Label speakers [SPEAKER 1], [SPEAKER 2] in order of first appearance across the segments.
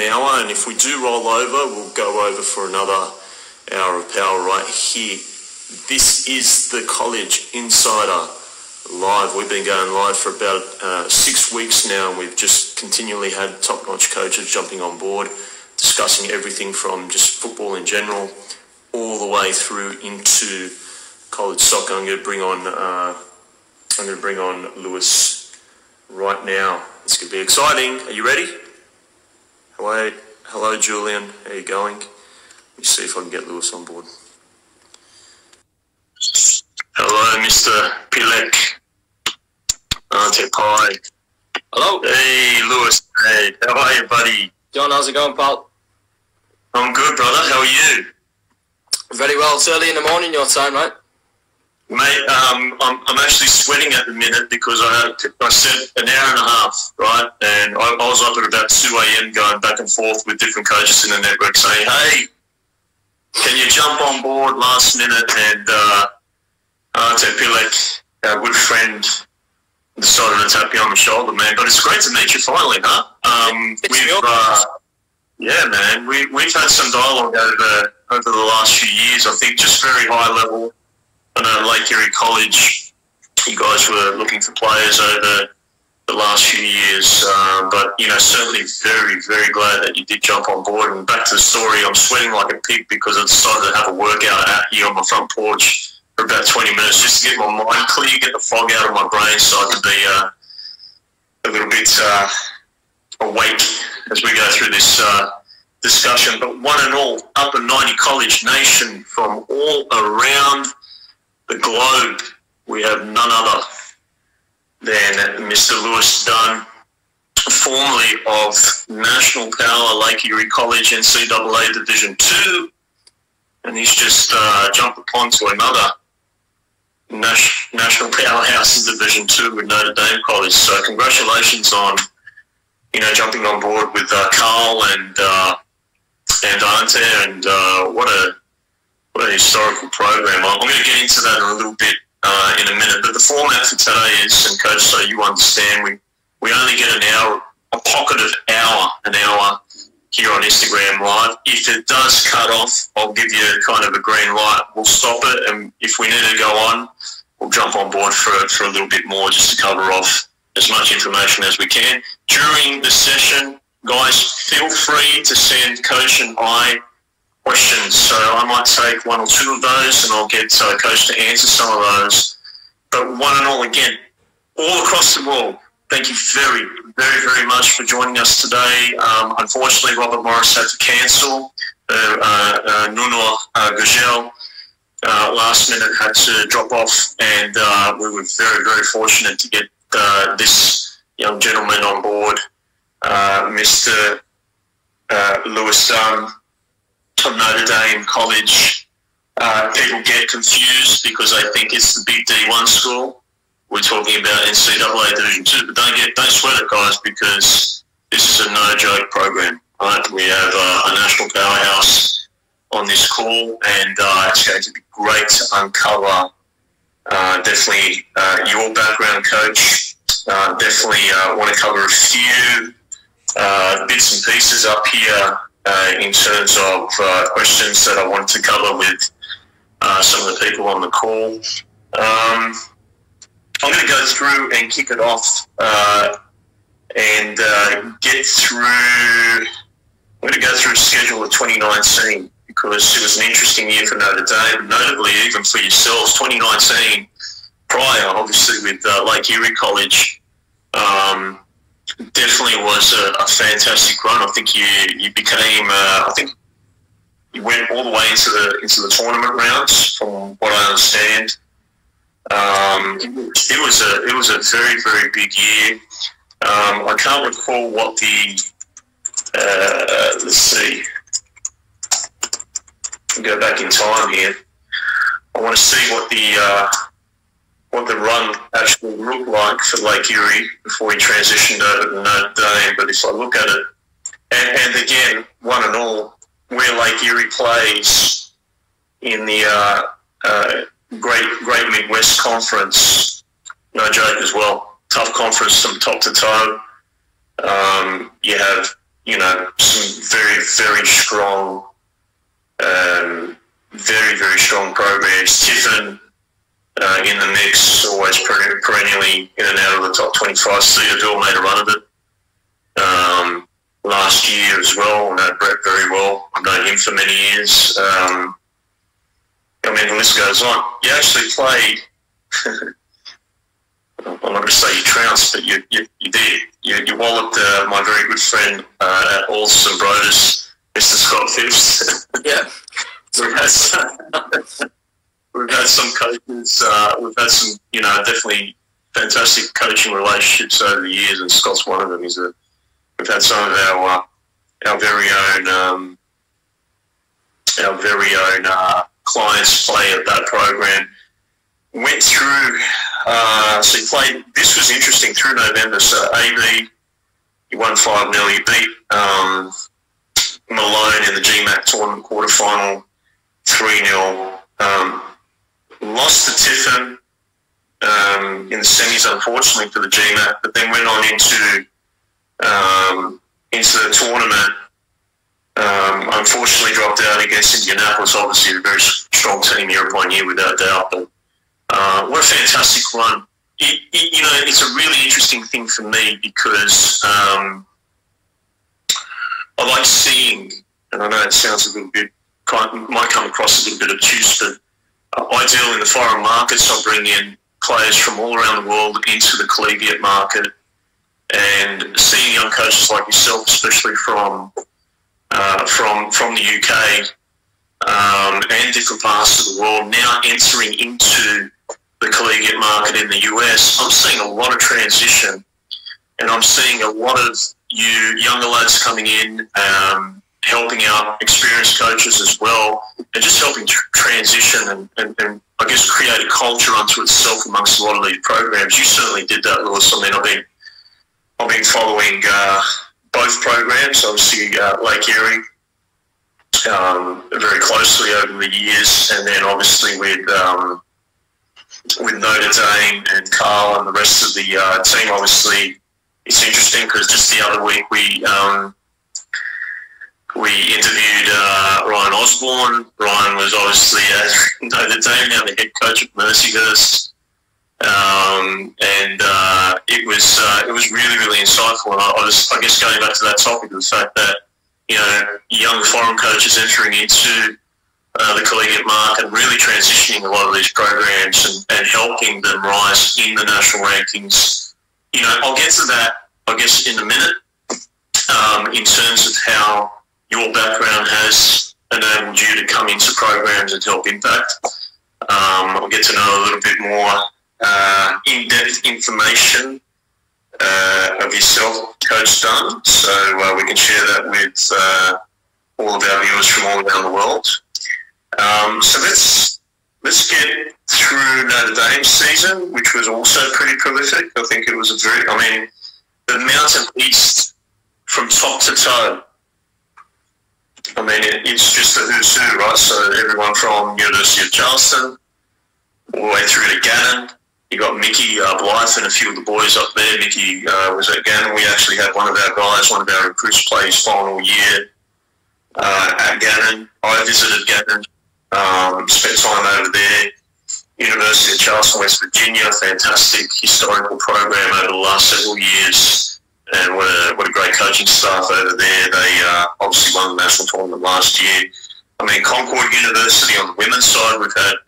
[SPEAKER 1] hour, and if we do roll over, we'll go over for another hour of power right here. This is the College Insider Live. We've been going live for about 6 weeks now, and we've just continually had top-notch coaches jumping on board, discussing everything from just football in general all the way through into college soccer. I'm going to bring on Lewis right now. It's going to be exciting. Are you ready? Hello, Julian. How are you going? Let me see if I can get Lewis on board. Hello, Mr. Pilek. Hi.
[SPEAKER 2] Hello.
[SPEAKER 1] Hey, Lewis. Hey, how are you, buddy?
[SPEAKER 2] John, how's it going, pal?
[SPEAKER 1] I'm good, brother. How are you?
[SPEAKER 2] Very well. It's early in the morning, your time, right?
[SPEAKER 1] Mate, I'm actually sweating at the minute because I said an hour and a half, right? And I was up at about 2 a.m. going back and forth with different coaches in the network saying, hey, can you jump on board last minute? And Ante Pilek, our good friend, decided to tap you on the shoulder, man. But it's great to meet you finally, huh? Yeah, man. We've had some dialogue over the last few years, I think, just very high level. I know Lake Erie College, you guys were looking for players over the last few years, but, you know, certainly very, very glad that you did jump on board. And back to the story, I'm sweating like a pig because I decided to have a workout out here on my front porch for about 20 minutes just to get my mind clear, get the fog out of my brain so I could be a little bit awake as we go through this discussion. But one and all, Upper 90 College Nation from all around the globe, we have none other than Mr. Lewis Dunn, formerly of National Power Lake Erie College NCAA Division 2, and he's just jumped upon to another national powerhouse in Division 2 with Notre Dame College. So congratulations on, you know, jumping on board with Carl and Ante, and what a historical program. I'm going to get into that in a little bit in a minute, but the format for today is, and Coach, so you understand, we only get an hour, a pocket of an hour here on Instagram Live. If it does cut off, I'll give you kind of a green light. We'll stop it, and if we need to go on, we'll jump on board for a little bit more just to cover off as much information as we can. During the session, guys, feel free to send Coach and I questions. So I might take one or two of those and I'll get Coach to answer some of those. But one and all, again, all across the world, thank you very, very, very much for joining us today. Unfortunately, Robert Morris had to cancel. Nuno Gugel last minute had to drop off, and we were very, very fortunate to get this young gentleman on board, Mr. Lewis Dunn from Notre Dame College. People get confused because they think it's the big D1 school. We're talking about NCAA Division 2, but don't sweat it, guys, because this is a no-joke program. Right? We have a national powerhouse on this call, and it's going to be great to uncover definitely your background, Coach. Definitely want to cover a few bits and pieces up here in terms of questions that I want to cover with some of the people on the call. I'm going to go through and kick it off and get through. I'm going to go through the schedule of 2019 because it was an interesting year for Notre Dame, notably even for yourselves. 2019, prior, obviously, with Lake Erie College, definitely was a fantastic run. I think you became. I think you went all the way into the tournament rounds, from what I understand. It was a very, very big year. I can't recall what the let's see. I'll go back in time here. I want to see what the run actually looked like for Lake Erie before he transitioned over to Notre Dame. But if I look at it, and again, one and all, where Lake Erie plays in the Great Midwest Conference, no joke as well. Tough conference from top to toe. You have some very, very strong, very, very strong programs. Tiffin in the mix, always perennially in and out of the top 25. Cedar made a run of it last year as well. I know Brett very well. I've known him for many years. The list goes on. You actually played, I'm not going to say you trounced, but you did. You walloped my very good friend at Alston Brodus, Mr. Scott Phipps.
[SPEAKER 2] Yeah.
[SPEAKER 1] We've had some coaches, we've had some, definitely fantastic coaching relationships over the years, and Scott's one of them. We've had some of our very own clients play at that program. Went through, so you played, this was interesting, through November. So AB, you won 5-0, you beat Malone in the GMAC tournament quarterfinal 3-0. Lost to Tiffin in the semis, unfortunately, for the GMAC, but then went on into the tournament. Unfortunately, dropped out against Indianapolis. Obviously, a very strong team year upon year, without doubt. But what a fantastic run! It's a really interesting thing for me because I like seeing, and I know it sounds a little bit, might come across a little bit obtuse, but I deal in the foreign markets. I bring in players from all around the world into the collegiate market, and seeing young coaches like yourself, especially from the UK and different parts of the world, now entering into the collegiate market in the US, I'm seeing a lot of transition, and I'm seeing a lot of you younger lads coming in, helping out experienced coaches as well, and just helping transition and I guess create a culture unto itself amongst a lot of these programs. You certainly did that, Lewis. I've been following both programs, obviously Lake Erie, very closely over the years, and then obviously with Notre Dame and Carl and the rest of the team. Obviously, it's interesting because just the other week we interviewed Ryan Osborne. Ryan was obviously at Notre Dame, now the head coach at Mercyhurst, and it was really, really insightful. And I guess going back to that topic, the fact that young foreign coaches entering into the collegiate market, really transitioning a lot of these programs and helping them rise in the national rankings. I'll get to that, I guess, in a minute, in terms of how your background has enabled you to come into programs and help impact. I'll get to know a little bit more in-depth information of yourself, Coach Dunn, so we can share that with all of our viewers from all around the world. So let's get through Notre Dame's season, which was also pretty prolific. I think it was the Mountain East from top to toe. It's just a who's who, right? So everyone from University of Charleston all the way through to Gannon. You got Mickey Blythe and a few of the boys up there. Mickey was at Gannon. We actually had one of our guys, one of our recruits, play his final year at Gannon. I visited Gannon, spent time over there. University of Charleston, West Virginia, fantastic historical program over the last several years. And what a great coaching staff over there. They obviously won the national tournament last year. Concord University on the women's side, we've had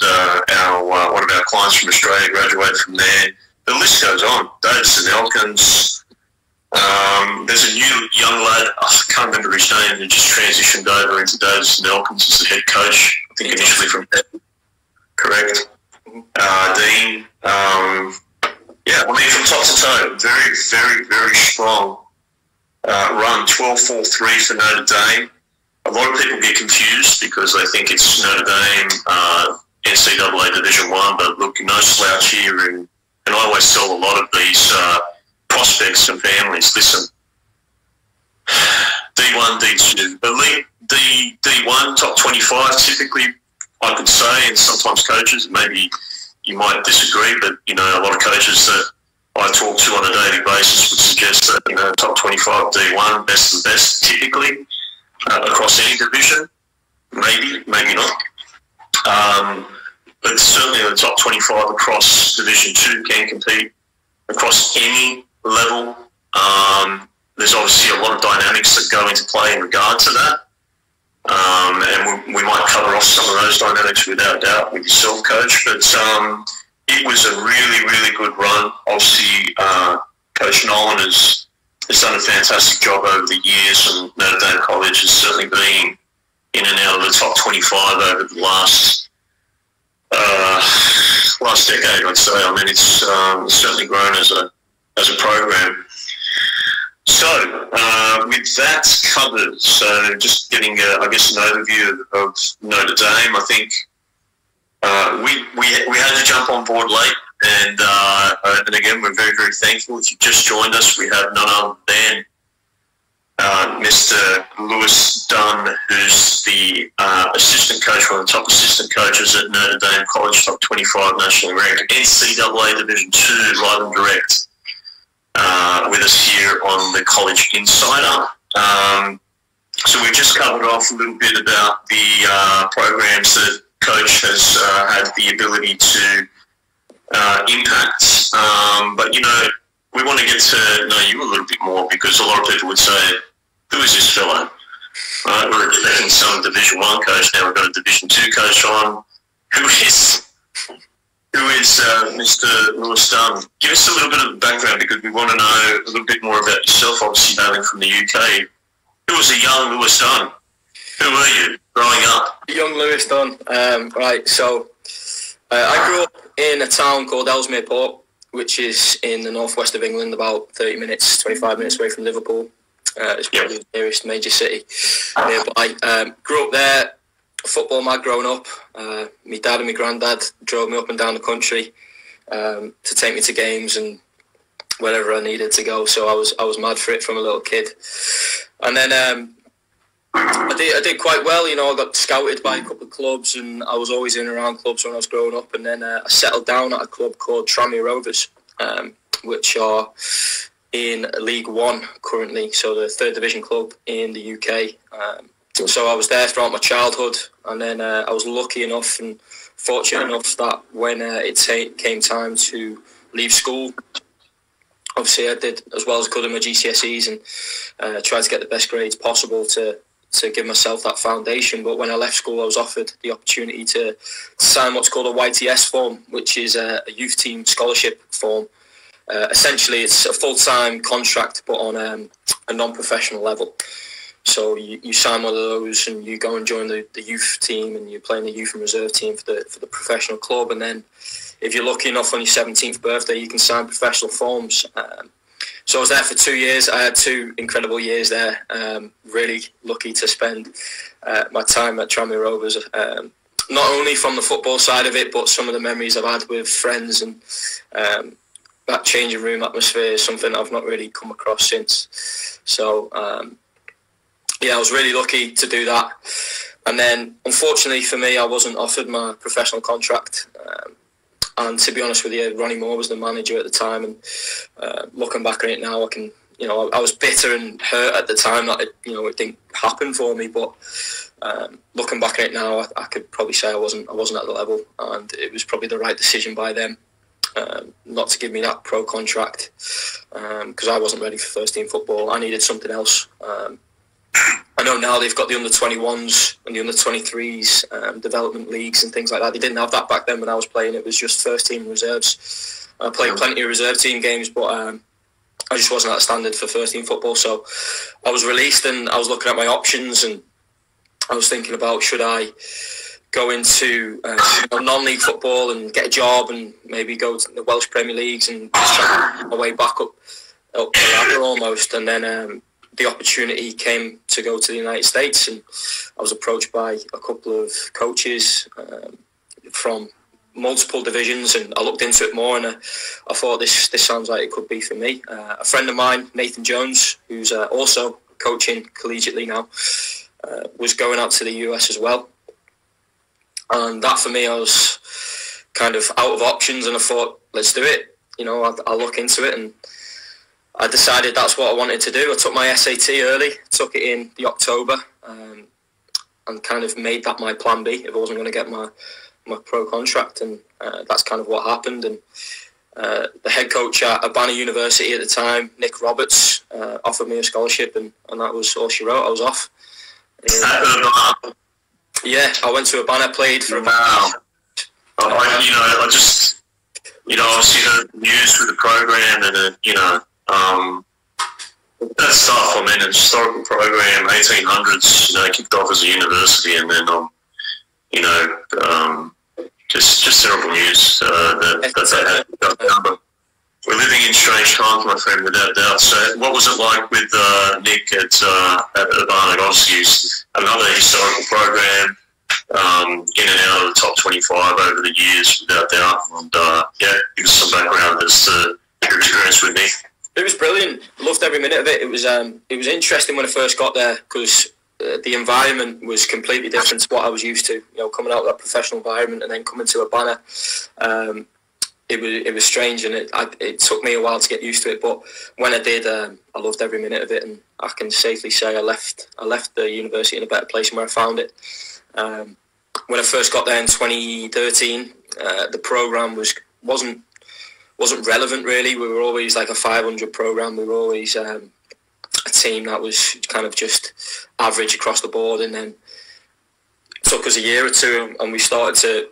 [SPEAKER 1] one of our clients from Australia graduate from there. The list goes on. Davidson Elkins. There's a new young lad, I can't remember his name, who just transitioned over into Davidson Elkins as the head coach. I think initially from Denver. Correct. Dean. From top to toe, very, very, very strong run. 12-4-3 for Notre Dame. A lot of people get confused because they think it's Notre Dame, NCAA Division 1, but look, no slouch here. And I always tell a lot of these prospects and families, listen, D1, D2, elite D1, top 25 typically, I could say, and sometimes coaches, maybe you might disagree, but a lot of coaches that I I talk to on a daily basis would suggest that, top 25 D1, best of the best, typically, across any division. Maybe not. But certainly the top 25 across Division 2 can compete across any level. There's obviously a lot of dynamics that go into play in regard to that. And we might cover off some of those dynamics without doubt with yourself, Coach. But it was a really, really good run. Obviously, Coach Nolan has done a fantastic job over the years, and Notre Dame College has certainly been in and out of the top 25 over the last decade, I'd say. I mean, it's certainly grown as a program. So, with that covered, so just getting, I guess, an overview of Notre Dame, I think we had to jump on board late, and again, we're very, very thankful. If you just joined us, we have none other than Mr. Lewis Dunn, who's the assistant coach, one of the top assistant coaches at Notre Dame College, top 25 nationally ranked, NCAA Division 2, live and direct, with us here on the College Insider. So we've just covered off a little bit about the programs that Coach has had the ability to impact. But, we want to get to know you a little bit more, because a lot of people would say, who is this fellow? Right? We're expecting some Division 1 coach, now we've got a Division 2 coach on. Who is Mr. Lewis Dunn? Give us a little bit of background, because we want to know a little bit more about yourself, obviously hailing from the UK. Who was a young Lewis Dunn? Who were you growing up?
[SPEAKER 2] Young Lewis Dunn. Right, so I grew up in a town called Ellesmere Port, which is in the northwest of England, about 30 minutes, 25 minutes away from Liverpool. It's probably the nearest major city nearby. Grew up there, football mad growing up. My dad and my granddad drove me up and down the country to take me to games and wherever I needed to go. So I was mad for it from a little kid. And then I did quite well. I got scouted by a couple of clubs, and I was always in and around clubs when I was growing up. And then I settled down at a club called Tranmere Rovers, which are in League One currently, so the third division club in the UK. So I was there throughout my childhood, and then I was lucky enough and fortunate enough that when it came time to leave school, obviously I did as well as could in my GCSEs and tried to get the best grades possible to give myself that foundation. But when I left school, I was offered the opportunity to sign what's called a YTS form, which is a youth team scholarship form. Essentially, it's a full-time contract, but on a non-professional level. So you sign one of those, and you go and join the youth team, and you play in the youth and reserve team for the professional club. And then, if you're lucky enough on your 17th birthday, you can sign professional forms. So I was there for 2 years. I had 2 incredible years there. Really lucky to spend my time at Tranmere Rovers. Not only from the football side of it, but some of the memories I've had with friends, and that changing room atmosphere is something I've not really come across since. So, I was really lucky to do that. And then, unfortunately for me, I wasn't offered my professional contract. And to be honest with you, Ronnie Moore was the manager at the time. And looking back on it now, I can, I was bitter and hurt at the time that it didn't happen for me. But looking back on it now, I could probably say I wasn't at the level, and it was probably the right decision by them. Not to give me that pro contract, because I wasn't ready for first team football. I needed something else. I know now they've got the under-21s and the under-23s development leagues and things like that. They didn't have that back then when I was playing. It was just first team reserves. I played plenty of reserve team games, but I just wasn't at standard for first team football. So I was released, and I was looking at my options, and I was thinking about, should I go into non-league football and get a job and maybe go to the Welsh Premier Leagues and just try my way back up the ladder almost. And then the opportunity came to go to the United States, and I was approached by a couple of coaches from multiple divisions, and I looked into it more, and I thought this sounds like it could be for me. A friend of mine, Nathan Jones, who's also coaching collegiately now, was going out to the US as well. And that for me, I was kind of out of options, and I thought, let's do it. I'll look into it, and I decided that's what I wanted to do. I took my SAT early, took it in the October, and kind of made that my plan B if I wasn't going to get my pro contract, and that's kind of what happened. And the head coach at Urbana University at the time, Nick Roberts, offered me a scholarship, and that was all she wrote. I was off. Yeah, I went to Urbana, played for
[SPEAKER 1] Wow. I just, obviously heard the news with the program, and, that's tough. I mean, a historical program, 1800s, kicked off as a university, and then, just terrible news that had done. But we're living in strange times, my friend, without a doubt. So what was it like with Nick at Urbana? Obviously, it's another historical program, in and out of the top 25 over the years, without doubt. And, give us some background as to your experience with Nick.
[SPEAKER 2] It was brilliant. Loved every minute of it. It was interesting when I first got there, because the environment was completely different to what I was used to. Coming out of that professional environment and then coming to Urbana, it was strange, and it took me a while to get used to it. But when I did, I loved every minute of it, and I can safely say I left the university in a better place than where I found it. When I first got there in 2013, the program wasn't relevant really. We were always like a 500 program. We were always a team that was kind of just average across the board, and then it took us a year or two, and we started to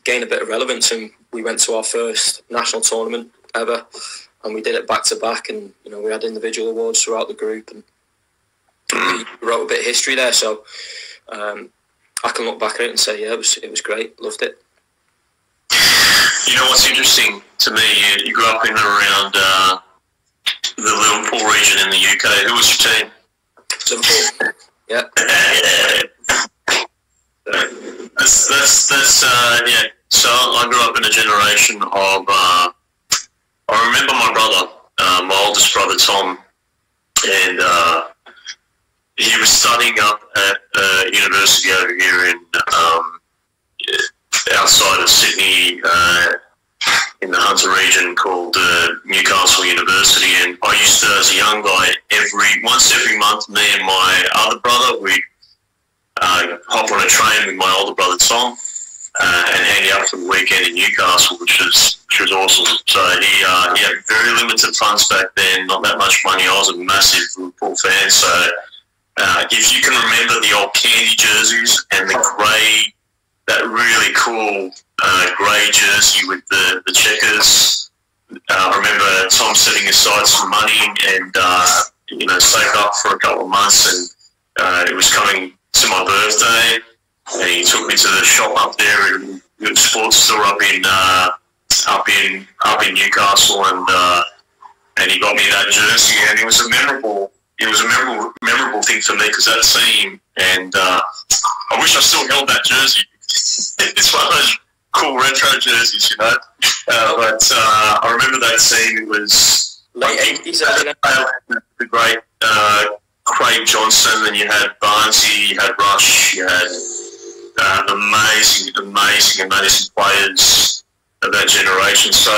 [SPEAKER 2] gain a bit of relevance, and we went to our first national tournament ever, and we did it back to back, and we had individual awards throughout the group, and we wrote a bit of history there. So I can look back at it and say, it was great, loved it.
[SPEAKER 1] What's interesting to me, you grew up in and around the Liverpool region in the UK. Who was your team?
[SPEAKER 2] Liverpool. Yeah.
[SPEAKER 1] Yeah. So I grew up in a generation of. I remember my brother, my oldest brother Tom, and he was studying up at university over here in outside of Sydney, in the Hunter region, called Newcastle University. And I used to, as a young guy, once every month, me and my other brother, we'd hop on a train with my older brother Tom and hang out for the weekend in Newcastle, which was awesome. So he had very limited funds back then, not that much money. I was a massive Liverpool fan. So if you can remember the old candy jerseys and the grey, that really cool grey jersey with the checkers. I remember Tom setting aside some money and saved up for a couple of months, and it was coming to my birthday, and he took me to the shop up there in the sports store up in Newcastle, and he got me that jersey, and it was a memorable thing for me, because that team, and I wish I still held that jersey. It's one of those cool retro jerseys, But I remember that team. It was
[SPEAKER 2] late 80s.
[SPEAKER 1] The great Craig Johnson, and you had Barnesy, you had Rush, you had amazing players of that generation. So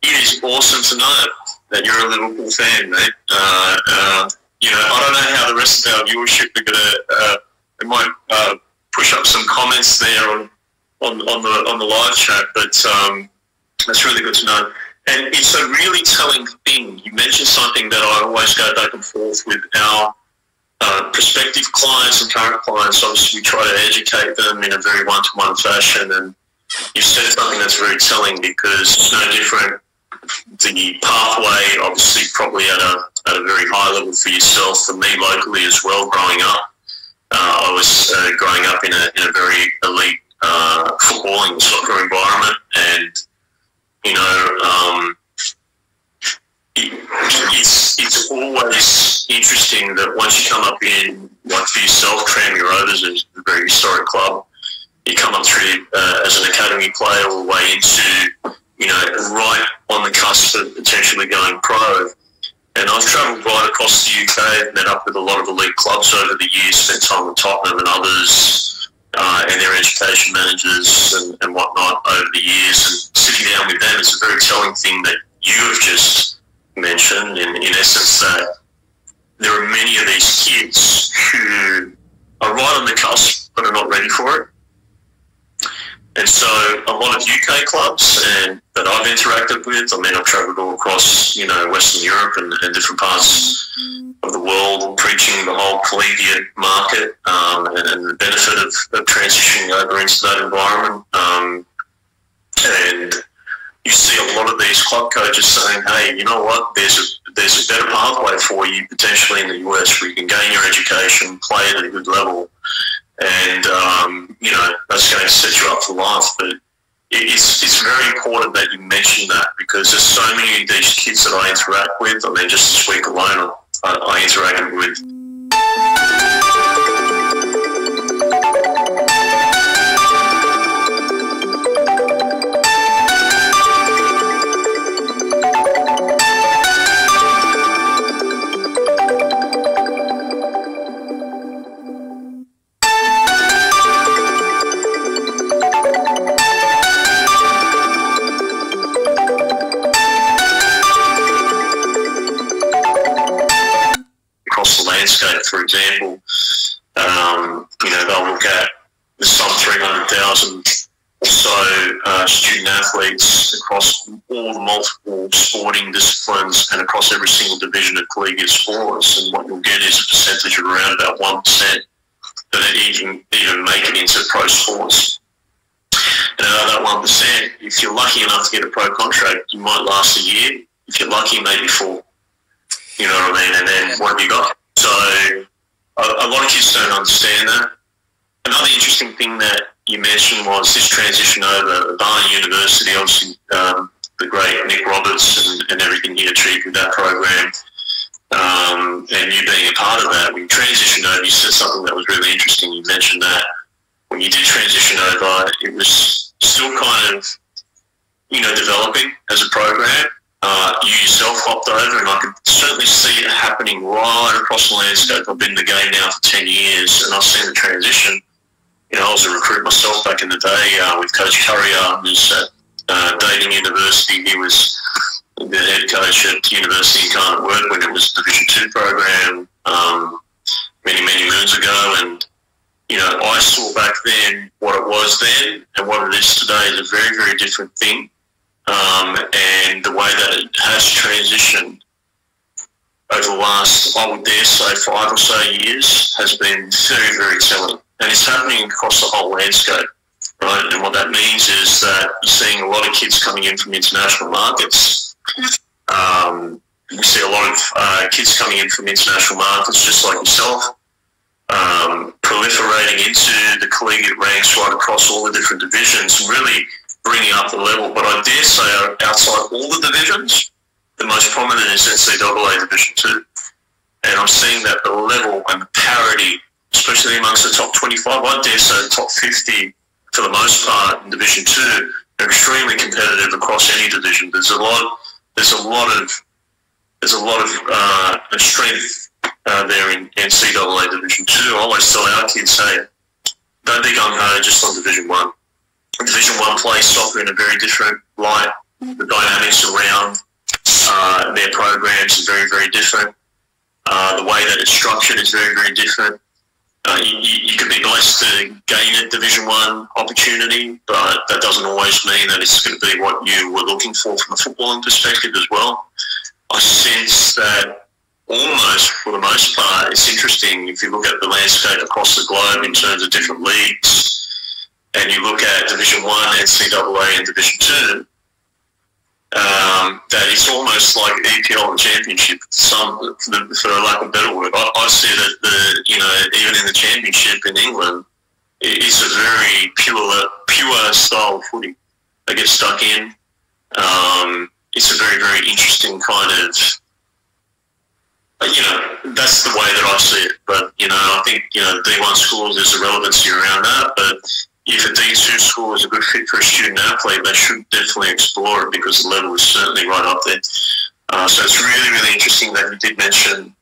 [SPEAKER 1] it is awesome to know that you're a Liverpool fan, mate. I don't know how the rest of our viewership are going to. It might push up some comments there on the live chat, but that's really good to know. And it's a really telling thing. You mentioned something that I always go back and forth with our prospective clients and current clients. Obviously, we try to educate them in a very one-to-one fashion, and you said something that's very telling, because it's no different. The pathway, obviously, probably at a very high level for yourself, for me locally as well, growing up. I was growing up in a very elite footballing soccer environment, and it's always interesting that once you come up in, like for yourself, Tranmere Rovers is a very historic club. You come up through as an academy player all the way into, right on the cusp of potentially going pro. And I've travelled right across the UK, met up with a lot of elite clubs over the years, spent time with Tottenham and others, and their education managers and whatnot over the years. And sitting down with them, it's a very telling thing that you have just mentioned, in essence, that there are many of these kids who are right on the cusp but are not ready for it. And so a lot of UK clubs and that I've interacted with, I mean, I've travelled all across, Western Europe and different parts of the world, preaching the whole collegiate market and the benefit of transitioning over into that environment. And you see a lot of these club coaches saying, hey, you know what, there's a better pathway for you potentially in the US where you can gain your education, play at a good level, and, that's going to set you up for life. But it's very important that you mention that, because there's so many of these kids that I interact with. I mean, just this week alone, I interacted with landscape, for example. They'll look at some 300,000 or so student athletes across all the multiple sporting disciplines and across every single division of collegiate sports, and what you'll get is a percentage of around about 1% that even make it into pro sports. And out of that 1%, if you're lucky enough to get a pro contract, you might last a year. If you're lucky, maybe 4. You know what I mean? And then what have you got? So a lot of kids don't understand that. Another interesting thing that you mentioned was this transition over Barney University, obviously the great Nick Roberts and everything he achieved with that program, and you being a part of that. When you transitioned over, you said something that was really interesting. You mentioned that when you did transition over, it was still kind of, developing as a program. You yourself hopped over, and I could certainly see it happening right across the landscape. I've been in the game now for 10 years, and I've seen the transition. I was a recruit myself back in the day with Coach Currier, who's at Dayton University. He was the head coach at the University in Carnot when it was a Division 2 program many, many moons ago. And, I saw back then what it was then, and what it is today is a very, very different thing. And the way that it has transitioned over the last, I would dare say, 5 or so years has been very, very telling. And it's happening across the whole landscape, right? And what that means is that you're seeing a lot of kids coming in from international markets. We see a lot of kids coming in from international markets, just like yourself, proliferating into the collegiate ranks right across all the different divisions, really bringing up the level. But I dare say outside all the divisions, the most prominent is NCAA Division 2. And I'm seeing that the level and the parity, especially amongst the top 25, I dare say the top 50 for the most part in Division 2, are extremely competitive across any division. There's a lot of strength there in NCAA Division 2. I always tell our kids, hey, don't be gung-ho just on Division 1. Division 1 plays soccer in a very different light. The dynamics around their programs are very, very different. The way that it's structured is very, very different. You can be blessed to gain a Division 1 opportunity, but that doesn't always mean that it's going to be what you were looking for from a footballing perspective as well. I sense that almost, for the most part, it's interesting if you look at the landscape across the globe in terms of different leagues, and you look at Division 1, NCAA, and Division 2, that it's almost like EPL and Championship, for lack of a better word. I see that, even in the Championship in England, it's a very pure style of footy. They get stuck in. It's a very, very interesting kind of, that's the way that I see it. But, I think, D1 schools, there's a relevancy around that, but if a D2 school is a good fit for a student athlete, they should definitely explore it because the level is certainly right up there. So it's really, really interesting that you did mention,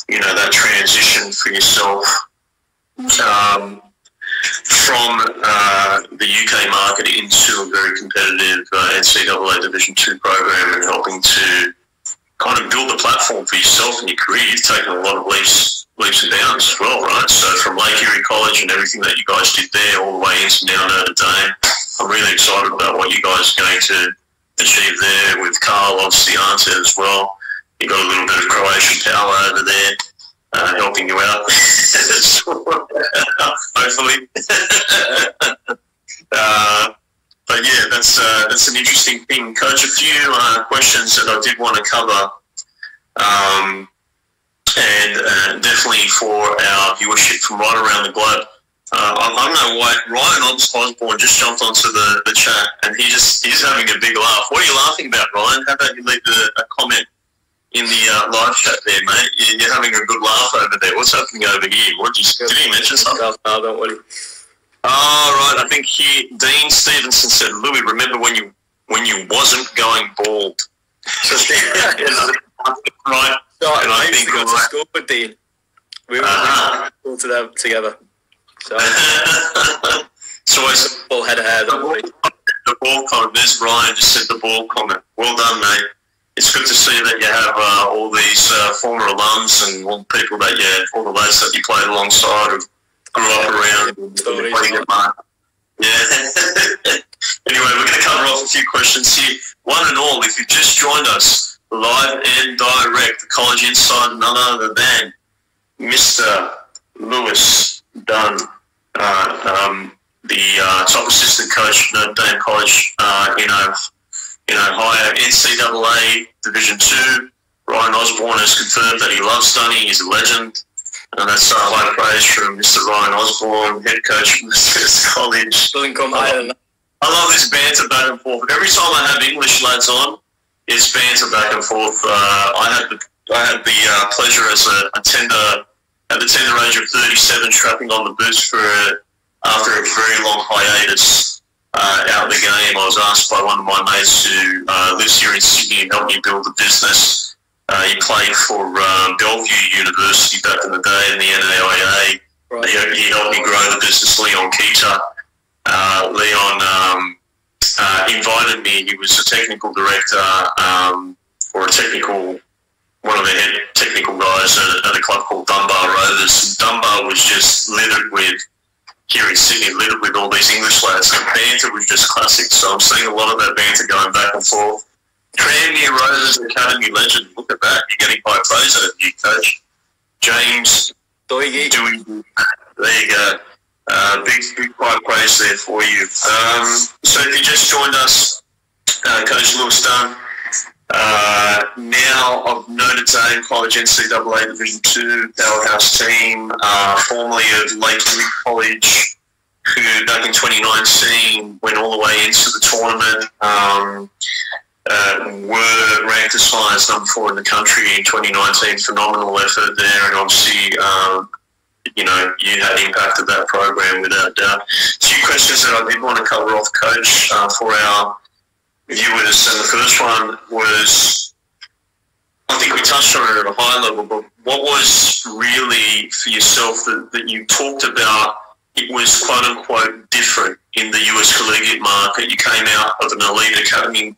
[SPEAKER 1] that transition for yourself. from the UK market into a very competitive NCAA Division 2 program, and helping to kind of build a platform for yourself and your career. You've taken a lot of leaps and bounds as well, right? So from Lake Erie College and everything that you guys did there all the way into now Notre Dame, I'm really excited about what you guys are going to achieve there with Carl, obviously Ante as well. You've got a little bit of Croatian power over there helping you out, hopefully. But yeah, that's an interesting thing. Coach, a few questions that I did want to cover, and definitely for our viewership from right around the globe. I don't know why Ryan Osborne just jumped onto the chat, and he's having a big laugh. What are you laughing about, Ryan? How about you leave a comment in the live chat there, mate? You're having a good laugh over there. What's happening over here? Did he mention something?
[SPEAKER 2] No, don't worry.
[SPEAKER 1] Oh, right. I think Dean Stevenson said, Louis, remember when you wasn't going bald? Right.
[SPEAKER 2] No,
[SPEAKER 1] and I think
[SPEAKER 2] we went to school with Dean. We were to school to them together. So,
[SPEAKER 1] it's
[SPEAKER 2] full head of hair.
[SPEAKER 1] The ball comment. There's Ryan just said the ball comment. Well done, mate. It's good to see that you have all these former alums and all the people all the lads that you played alongside have grew up around. Yeah. Anyway, we're going to cover off a few questions here. One and all, if you've just joined us live and direct, the College Insider, none other than Mr. Lewis Dunn, the top assistant coach at Notre Dame College in Ohio, NCAA Division 2. Ryan Osborne has confirmed that he loves Dunny. He's a legend. And that's high praise from Mr. Ryan Osborne, head coach from this college.
[SPEAKER 2] Doesn't come higher than that.
[SPEAKER 1] I love this banter back and forth. Every time I have English lads on, it's banter back and forth. I had the pleasure as a tender at the tender age of 37, strapping on the boots after a very long hiatus out of the game. I was asked by one of my mates who lives here in Sydney and helped me build the business. He played for Bellevue University back in the day in the NAIA. Right. He helped me grow the business. Leon Keita. Leon invited me. He was a technical director or one of the head technical guys at a club called Dunbar Rovers. Dunbar was just littered with, here in Sydney, littered with all these English lads. The banter was just classic. So I'm seeing a lot of that banter going back and forth. Tranmere Rovers Academy legend. Look at that. You're getting high praise out of you, Coach. James Doige. There you go. Big high praise there for you. So if you just joined us, Coach Lewis Dunn, now of Notre Dame College NCAA Division 2 powerhouse team, formerly of Lake Erie College, who back in 2019 went all the way into the tournament. Were ranked as high as number 4 in the country in 2019. Phenomenal effort there, and obviously, you had impacted that program without doubt. A few questions that I did want to cover off, Coach, for our viewers, and the first one was, I think we touched on it at a high level, but what was really for yourself that you talked about? It was quote-unquote different in the US collegiate market. You came out of an elite academy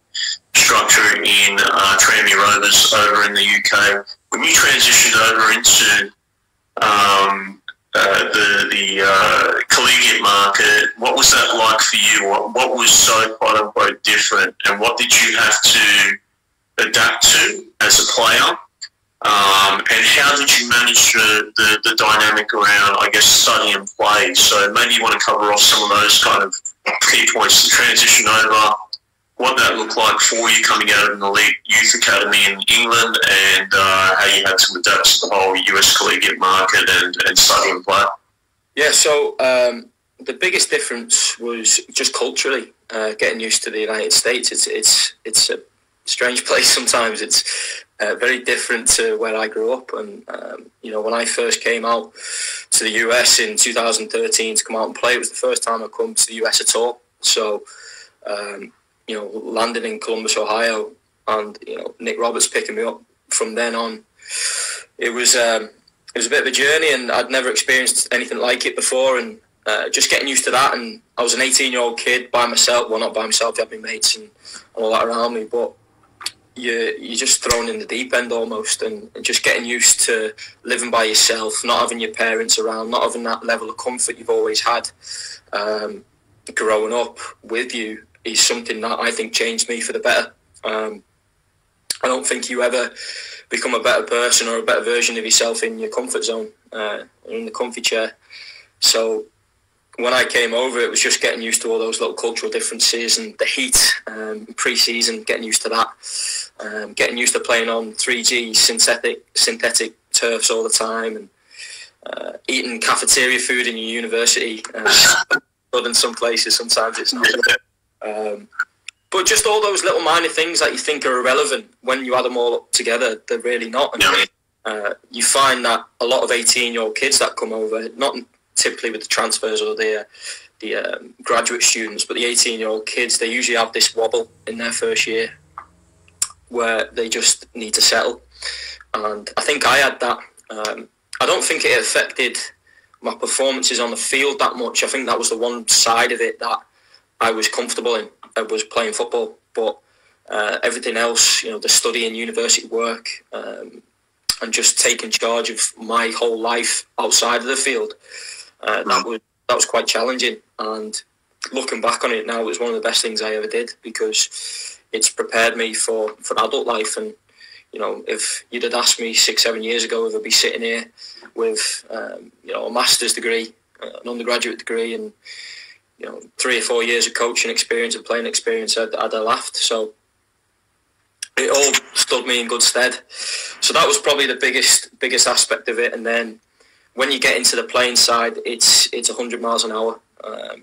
[SPEAKER 1] structure in Tranmere Rovers over in the UK. When you transitioned over into the collegiate market, what was that like for you? What was so quote-unquote different, and what did you have to adapt to as a player? And how did you manage the dynamic around, I guess, study and play? So maybe you want to cover off some of those kind of key points, the transition over, what that looked like for you coming out of an elite youth academy in England, and how you had to adapt to the whole US collegiate market and study and play. Yeah,
[SPEAKER 2] so the biggest difference was just culturally, getting used to the United States. It's a strange place sometimes. It's very different to where I grew up. And, when I first came out to the US in 2013 to come out and play, it was the first time I'd come to the US at all. So, landing in Columbus, Ohio, and, Nick Roberts picking me up from then on, it was a bit of a journey, and I'd never experienced anything like it before. And just getting used to that. And I was an 18-year-old kid by myself. Well, not by myself, I had my mates and all that around me, but you're just thrown in the deep end almost, and just getting used to living by yourself, not having your parents around, not having that level of comfort you've always had growing up with you is something that I think changed me for the better. I don't think you ever become a better person or a better version of yourself in your comfort zone, in the comfy chair. So when I came over, it was just getting used to all those little cultural differences and the heat, pre-season, getting used to that, getting used to playing on 3G synthetic turfs all the time, and eating cafeteria food in your university. Good in some places, sometimes it's not. But just all those little minor things that you think are irrelevant, when you add them all up together, they're really not. And you find that a lot of 18-year-old kids that come over, not typically with the transfers or the graduate students, but the 18-year-old kids, they usually have this wobble in their first year where they just need to settle. And I think I had that. I don't think it affected my performances on the field that much. I think that was the one side of it that I was comfortable in. I was playing football, but everything else, the study and university work, and just taking charge of my whole life outside of the field, that was quite challenging. And looking back on it now, it was one of the best things I ever did, because it's prepared me for adult life. And if you'd have asked me 6-7 years ago if I'd be sitting here with a master's degree, an undergraduate degree, and 3 or 4 years of coaching experience and playing experience, I'd have laughed. So it all stood me in good stead. So that was probably the biggest aspect of it. And then when you get into the playing side, it's 100 miles an hour.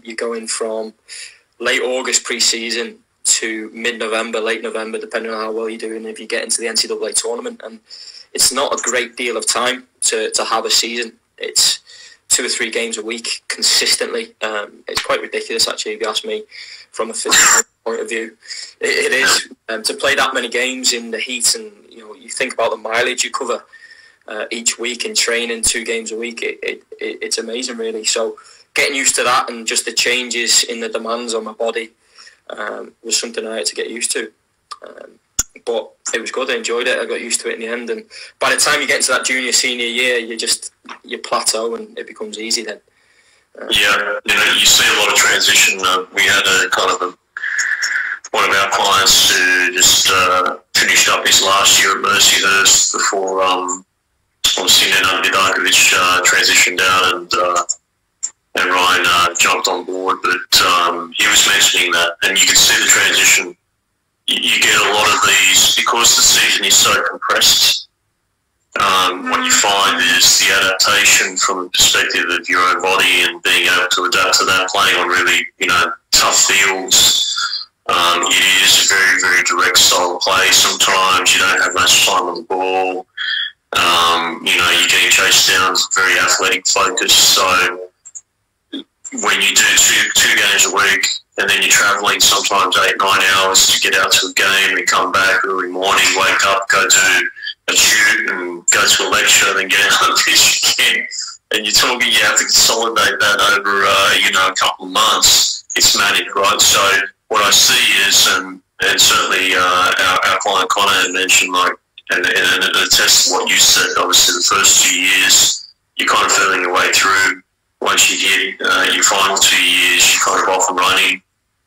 [SPEAKER 2] You're going from late August pre-season to mid-November, late November, depending on how well you're doing, if you get into the NCAA tournament. And it's not a great deal of time to have a season. It's 2 or 3 games a week consistently. It's quite ridiculous, actually, if you ask me, from a physical point of view. It is. To play that many games in the heat, and you think about the mileage you cover each week in training, 2 games a week, it's amazing, really. So getting used to that and just the changes in the demands on my body was something I had to get used to. But it was good. I enjoyed it. I got used to it in the end. And by the time you get into that junior, senior year, you plateau and it becomes easy then.
[SPEAKER 1] You see a lot of transition. We had one of our clients who just finished up his last year at Mercyhurst before obviously Nenad Vidakovic transitioned out, and Ryan jumped on board. But he was mentioning that, and you can see the transition. You get a lot of these, because the season is so compressed. What you find is the adaptation from the perspective of your own body and being able to adapt to that, playing on really, tough fields. It is a very, very direct style of play. Sometimes you don't have much time on the ball. You're getting chased down, it's very athletic focused. So when you do two games a week, and then you're travelling sometimes 8-9 hours to get out to a game, and come back early morning, wake up, go do a shoot, and go to a lecture, then get out and pitch again. And you're talking, you have to consolidate that over, a couple of months. It's manic, right? So what I see is, and certainly our client Connor had mentioned, and it attests to what you said, obviously the first 2 years, you're kind of feeling your way through. Once you hit your final 2 years, you're kind of off and running,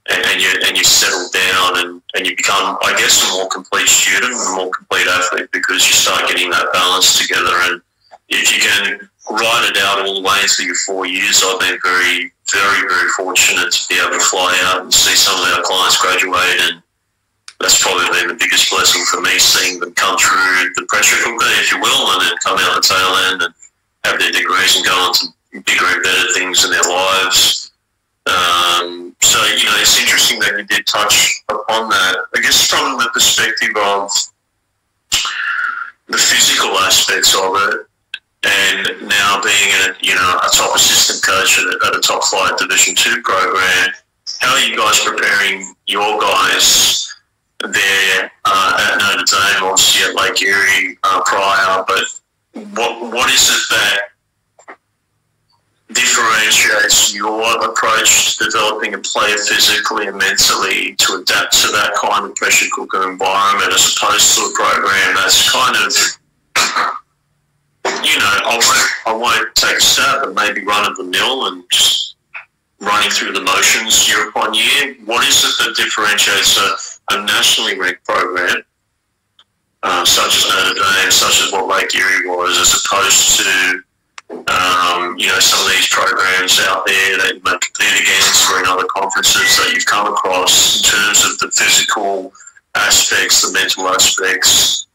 [SPEAKER 1] and you settle down, and you become, I guess, a more complete student, a more complete athlete, because you start getting that balance together. And if you can ride it out all the way through your 4 years, I've been very, very, very fortunate to be able to fly out and see some of our clients graduate, and that's probably been the biggest blessing for me, seeing them come through the pressure cooker, if you will, and then come out the tail end and have their degrees and go on to bigger and better things in their lives. So, it's interesting that you did touch upon that. I guess from the perspective of the physical aspects of it, and now being a top assistant coach at a top flight Division 2 program, how are you guys preparing your guys there at Notre Dame, obviously at Lake Erie prior, but what is it that differentiates your approach to developing a player physically and mentally to adapt to that kind of pressure cooker environment as opposed to a program that's kind of, I won't take a stab, but maybe run of the mill and just running through the motions year upon year? What is it that differentiates a nationally ranked program, such as Notre Dame, such as what Lake Erie was, as opposed to some of these programs out there that you may compete against or in other conferences that you've come across in terms of the physical aspects, the mental aspects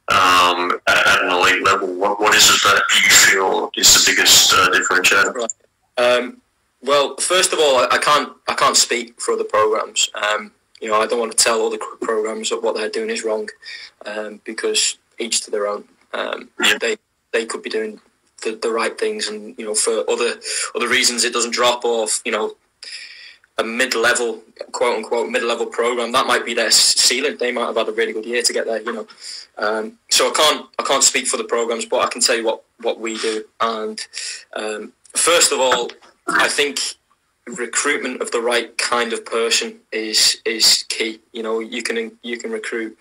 [SPEAKER 1] at an elite level? What is it that you feel is the biggest differentiator?
[SPEAKER 2] Right. Well, first of all, I can't speak for other programs. I don't want to tell other programs that what they're doing is wrong, because each to their own. They could be doing the right things, and for other reasons it doesn't drop off. A mid-level, quote unquote mid-level program, that might be their ceiling. They might have had a really good year to get there. So I can't speak for the programs, but I can tell you what we do. And first of all, I think recruitment of the right kind of person is key. You can recruit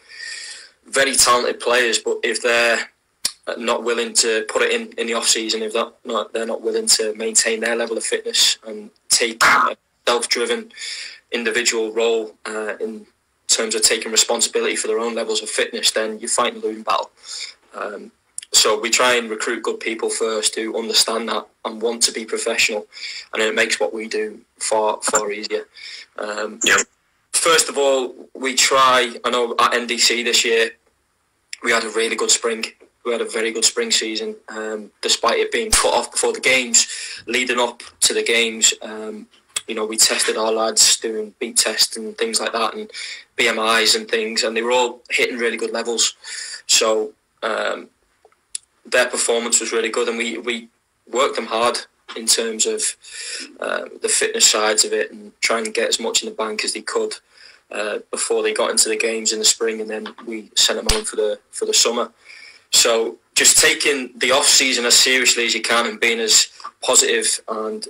[SPEAKER 2] very talented players, but if they're not willing to put it in the off season, if they're not willing to maintain their level of fitness and take a self-driven individual role in terms of taking responsibility for their own levels of fitness, then you're fighting a losing battle. So we try and recruit good people first who understand that and want to be professional, and it makes what we do far easier. First of all, we try. I know at NDC this year we had a really good spring. We had a very good spring season, despite it being cut off before the games. Leading up to the games, we tested our lads doing beat tests and things like that, and BMIs and things, and they were all hitting really good levels. So their performance was really good, and we worked them hard in terms of the fitness sides of it, and trying to get as much in the bank as they could before they got into the games in the spring, and then we sent them home for the summer. So just taking the off season as seriously as you can and being as positive and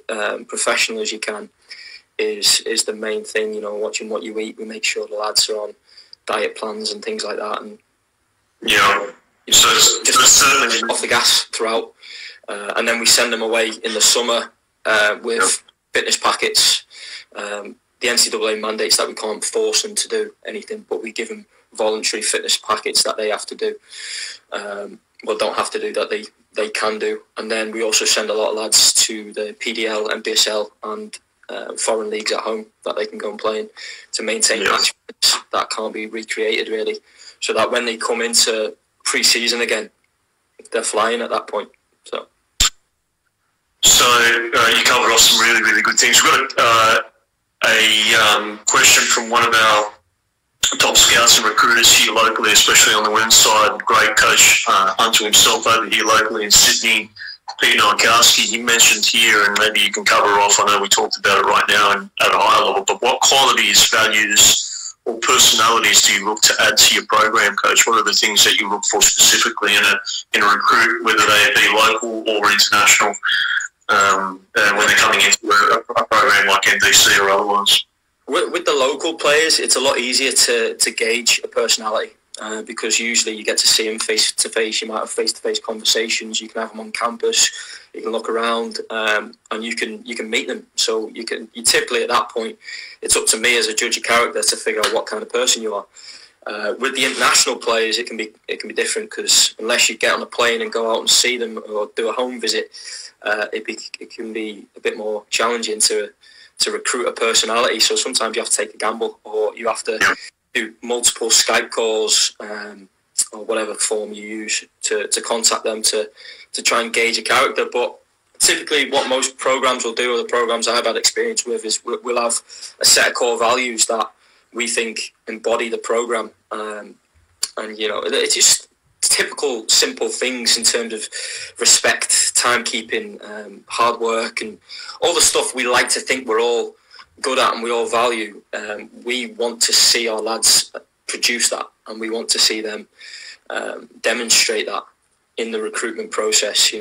[SPEAKER 2] professional as you can is the main thing. Watching what you eat, we make sure the lads are on diet plans and things like that, and just off the gas throughout. And then we send them away in the summer with fitness packets. The NCAA mandates that we can't force them to do anything, but we give them voluntary fitness packets that they have to do. Don't have to do, that they can do. And then we also send a lot of lads to the PDL, NPSL and foreign leagues at home that they can go and play in to maintain match fitness that can't be recreated really, so that when they come into pre-season again, they're flying at that point.
[SPEAKER 1] So you covered off some really, really good things. We've got a question from one of our top scouts and recruiters here locally, especially on the women's side. Great coach unto himself over here locally in Sydney, Peter Nowakowski. He mentioned here, and maybe you can cover off, I know we talked about it right now and at a higher level, but what qualities, values or personalities do you look to add to your program, Coach? What are the things that you look for specifically in a recruit, whether they be local or international, when they're coming into a program like NDC or otherwise?
[SPEAKER 2] With the local players, it's a lot easier to gauge a personality because usually you get to see them face to face. You might have face to face conversations. You can have them on campus. You can look around, and you can meet them. So you typically at that point, it's up to me as a judge of character to figure out what kind of person you are. With the international players, it can be different because unless you get on a plane and go out and see them or do a home visit, it can be a bit more challenging to recruit a personality. So sometimes you have to take a gamble, or you have to do multiple Skype calls or whatever form you use to contact them to try and gauge a character. But typically what most programs will do, or the programs I've had experience with, is we'll have a set of core values that we think embody the program. And it's just typical simple things in terms of respect, timekeeping, hard work, and all the stuff we like to think we're all good at and we all value. We want to see our lads produce that, and we want to see them demonstrate that in the recruitment process.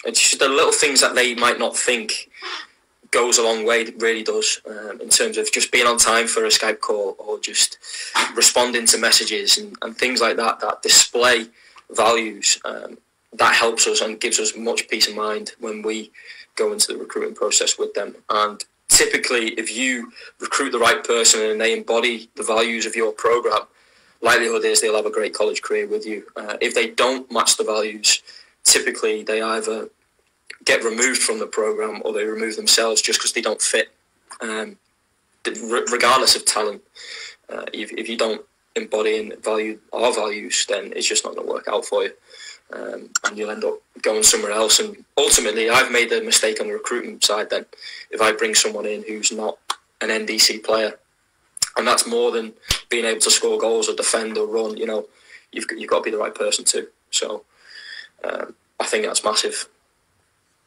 [SPEAKER 2] It's just the little things that they might not think goes a long way. It really does, in terms of just being on time for a Skype call, or just responding to messages and things like that, that display values. That helps us and gives us much peace of mind when we go into the recruiting process with them. And typically, if you recruit the right person and they embody the values of your program, likelihood is they'll have a great college career with you. If they don't match the values, typically they either get removed from the program or they remove themselves just because they don't fit, regardless of talent. If you don't embody and value our values, then it's just not going to work out for you. And you'll end up going somewhere else. And ultimately, I've made the mistake on the recruitment side then. If I bring someone in who's not an NDC player, and that's more than being able to score goals or defend or run, you know, you've got to be the right person too. So I think that's massive.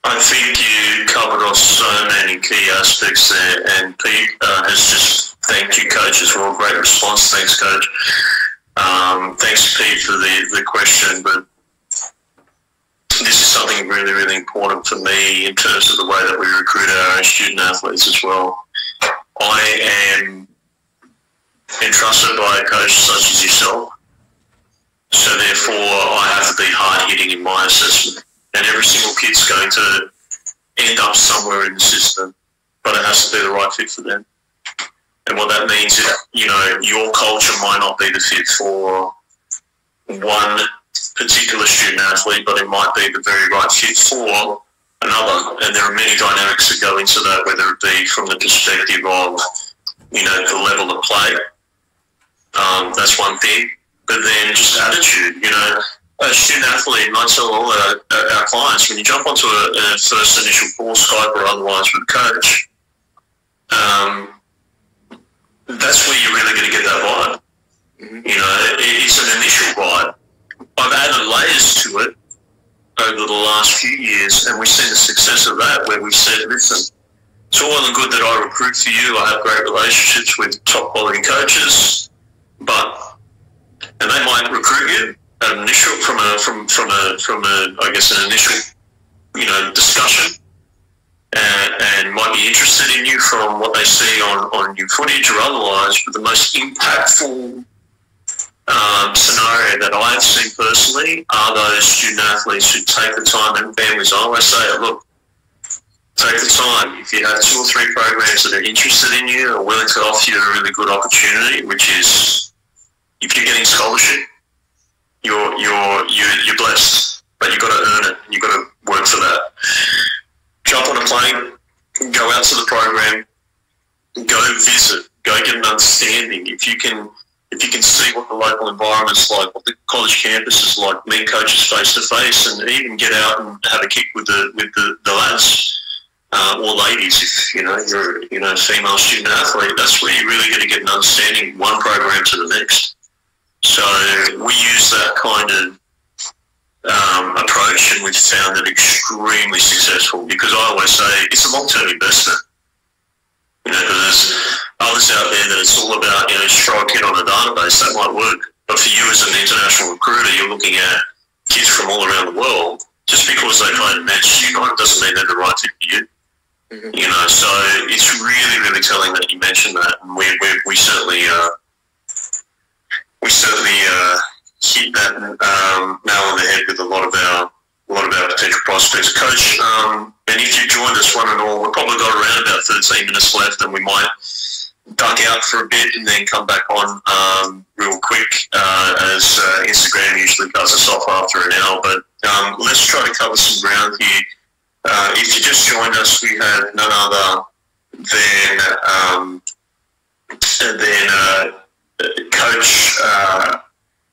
[SPEAKER 1] I think you covered off so many key aspects there, and Pete has just thanked you, coaches, for a great response. Thanks, Coach. Thanks, Pete, for the question, but this is something really, really important for me in terms of the way that we recruit our own student athletes as well. I am entrusted by a coach such as yourself, so therefore I have to be hard-hitting in my assessment. And every single kid's going to end up somewhere in the system, but it has to be the right fit for them. And what that means is, you know, your culture might not be the fit for one particular student athlete, but it might be the very right fit for another. And there are many dynamics that go into that, whether it be from the perspective of, you know, the level of play. That's one thing. But then just attitude, you know. A student athlete, and I tell all our clients, when you jump onto a first initial call, Skype or otherwise with a coach, that's where you're really going to get that vibe. Mm-hmm. You know, it's an initial vibe. I've added layers to it over the last few years, and we've seen the success of that, where we've said, listen, it's all well and good that I recruit for you, I have great relationships with top quality coaches, and they might recruit you an initial from a I guess an initial, you know, discussion, and might be interested in you from what they see on your footage or otherwise. But the most impactful scenario that I've seen personally are those student athletes who take the time, and families. I always say, look, take the time. If you have 2 or 3 programs that are interested in you or willing to offer you a really good opportunity, which is if you're getting scholarship, you're blessed, but you've got to earn it. You've got to work for that. Jump on a plane, go out to the program, go visit, go get an understanding. If you can see what the local environment's like, what the college campus is like, meet coaches face to face, and even get out and have a kick with the lads or ladies. If you're a female student athlete, that's where you're really going to get an understanding one program to the next. So we use that kind of approach, and we've found it extremely successful, because I always say it's a long-term investment. You know, because there's others out there that it's all about, you know, throw a kid on a database, that might work. But for you as an international recruiter, you're looking at kids from all around the world. Just because they played a match, doesn't mean they're the right fit for you. Mm-hmm. You know, so it's really, really telling that you mentioned that, and we certainly hit that nail on the head with a lot of our potential prospects. Coach, and if you joined us one and all, we've probably got around about 13 minutes left, and we might duck out for a bit and then come back on real quick, as Instagram usually cuts us off after an hour. But let's try to cover some ground here. If you just joined us, we had none other than Coach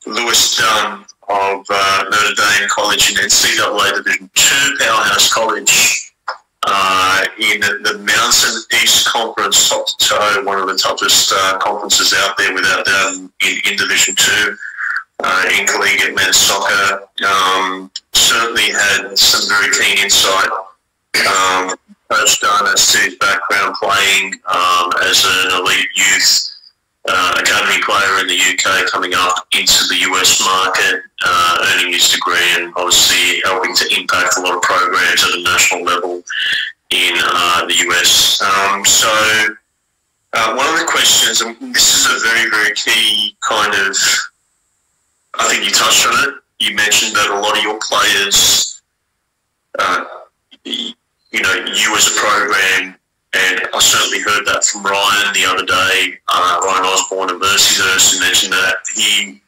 [SPEAKER 1] Lewis Dunn of Notre Dame College in NCAA Division 2 powerhouse college in the Mountain East Conference, top to toe, one of the toughest conferences out there without doubt in Division 2 in collegiate men's soccer. Certainly had some very keen insight. Coach Dunn has his background playing as an elite youth academy player in the UK, coming up into the US market, earning his degree and obviously helping to impact a lot of programs at a national level in the US. One of the questions, and this is a very, very key kind of, I think you touched on it. You mentioned that a lot of your players, you as a program, and I certainly heard that from Ryan the other day, Ryan Osborne of Mercyhurst, who mentioned that he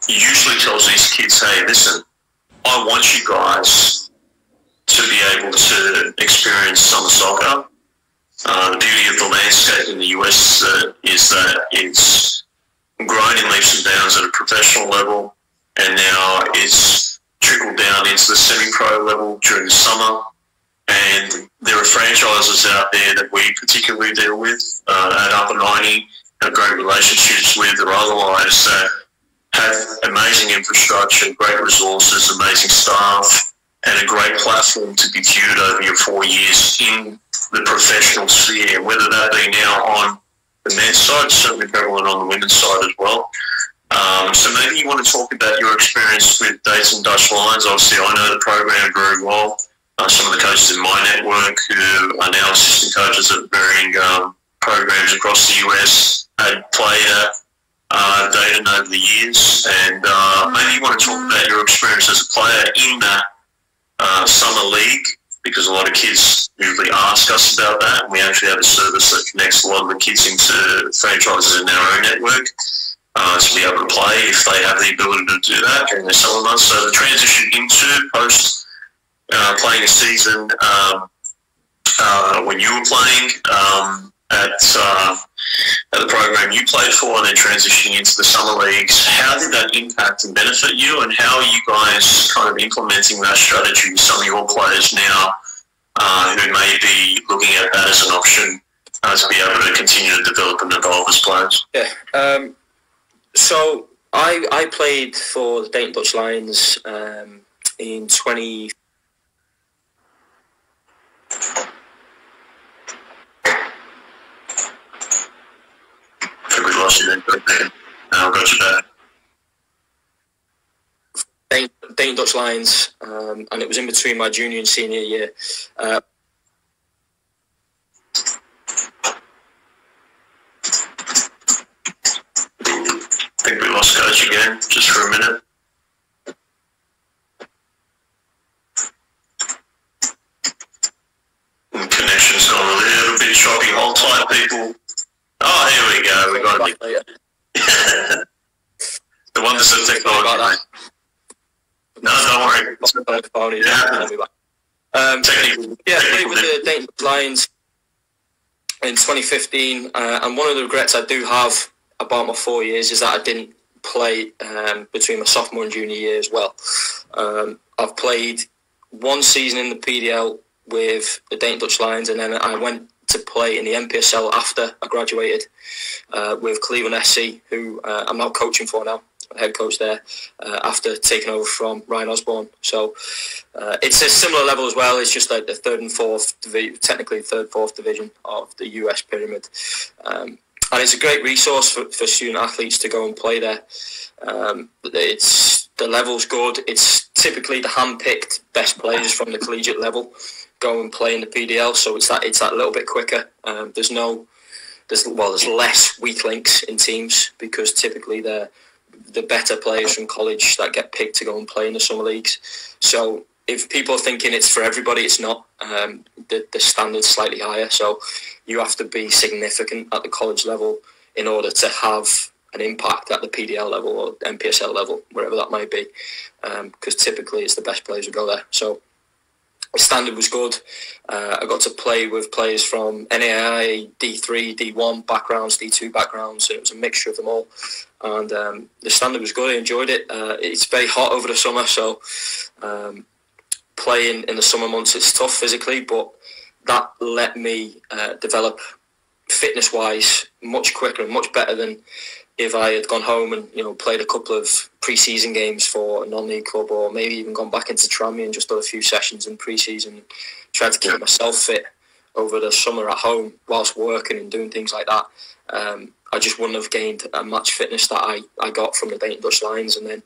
[SPEAKER 1] usually tells these kids, hey, listen, I want you guys to be able to experience summer soccer. The beauty of the landscape in the US is that it's grown in leaps and bounds at a professional level, and now it's trickled down into the semi-pro level during the summer. And there are franchises out there that we particularly deal with at Upper 90, have great relationships with, or otherwise, that have amazing infrastructure, great resources, amazing staff, and a great platform to be viewed over your 4 years in the professional sphere, whether that be now on the men's side, certainly prevalent on the women's side as well. So maybe you want to talk about your experience with Dayton Dutch Lions. Obviously, I know the program very well. Some of the coaches in my network who are now assistant coaches at varying programs across the US had played at Dayton over the years. And maybe you want to talk about your experience as a player in that summer league, because a lot of kids usually ask us about that, and we actually have a service that connects a lot of the kids into franchises in our own network to be able to play if they have the ability to do that during the summer months. So the transition into post playing a season when you were playing at the program you played for, and then transitioning into the summer leagues, how did that impact and benefit you, and how are you guys kind of implementing that strategy with some of your players now who may be looking at that as an option to be able to continue to develop and evolve as players?
[SPEAKER 2] Yeah. So I played for the Dayton Dutch Lions in 20...
[SPEAKER 1] I think we lost you then. Now I've got you back.
[SPEAKER 2] Dayton Dutch Lions, and it was in between my junior and senior year.
[SPEAKER 1] I think we lost Coach again, just for a minute. And connection's gone a little bit choppy. Hold tight, people. Oh, here we go. We got it. The wonders of technology. Mate. No, don't worry.
[SPEAKER 2] I played with the Dayton Lions in 2015, and one of the regrets I do have about my 4 years is that I didn't play between my sophomore and junior year as well. I've played one season in the PDL with the Dayton Dutch Lions, and then I went to play in the NPSL after I graduated with Cleveland SC, who I'm now coaching for now, head coach there, after taking over from Ryan Osborne. So it's a similar level as well. It's just like the third and fourth, technically third, fourth division of the US pyramid. And it's a great resource for student athletes to go and play there. The level's good. It's typically the hand-picked best players from the collegiate level go and play in the PDL, so it's that little bit quicker. There's less weak links in teams, because typically they're the better players from college that get picked to go and play in the summer leagues. So if people are thinking it's for everybody, it's not. The standard's slightly higher, so you have to be significant at the college level in order to have an impact at the PDL level or NPSL level, wherever that might be, because typically it's the best players who go there. So the standard was good. I got to play with players from NAIA, D3, D1 backgrounds, D2 backgrounds, and it was a mixture of them all. And the standard was good. I enjoyed it. It's very hot over the summer, so playing in the summer months, it's tough physically, but that let me develop fitness-wise much quicker and much better than if I had gone home and played a couple of pre-season games for a non-league club, or maybe even gone back into Tranmere and just done a few sessions in pre-season, tried to keep myself fit over the summer at home whilst working and doing things like that. I just wouldn't have gained a match fitness that I got from the Dayton Dutch Lions. And then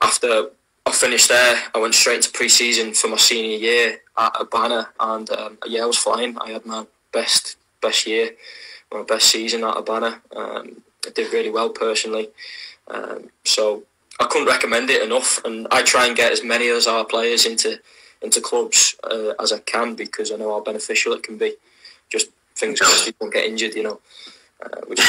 [SPEAKER 2] after I finished there. I went straight into pre-season for my senior year at Urbana, and I was flying. I had my best year, my best season at Urbana. I did really well personally, so I couldn't recommend it enough. And I try and get as many of our players into clubs as I can, because I know how beneficial it can be. Just things crossed, people don't get injured, which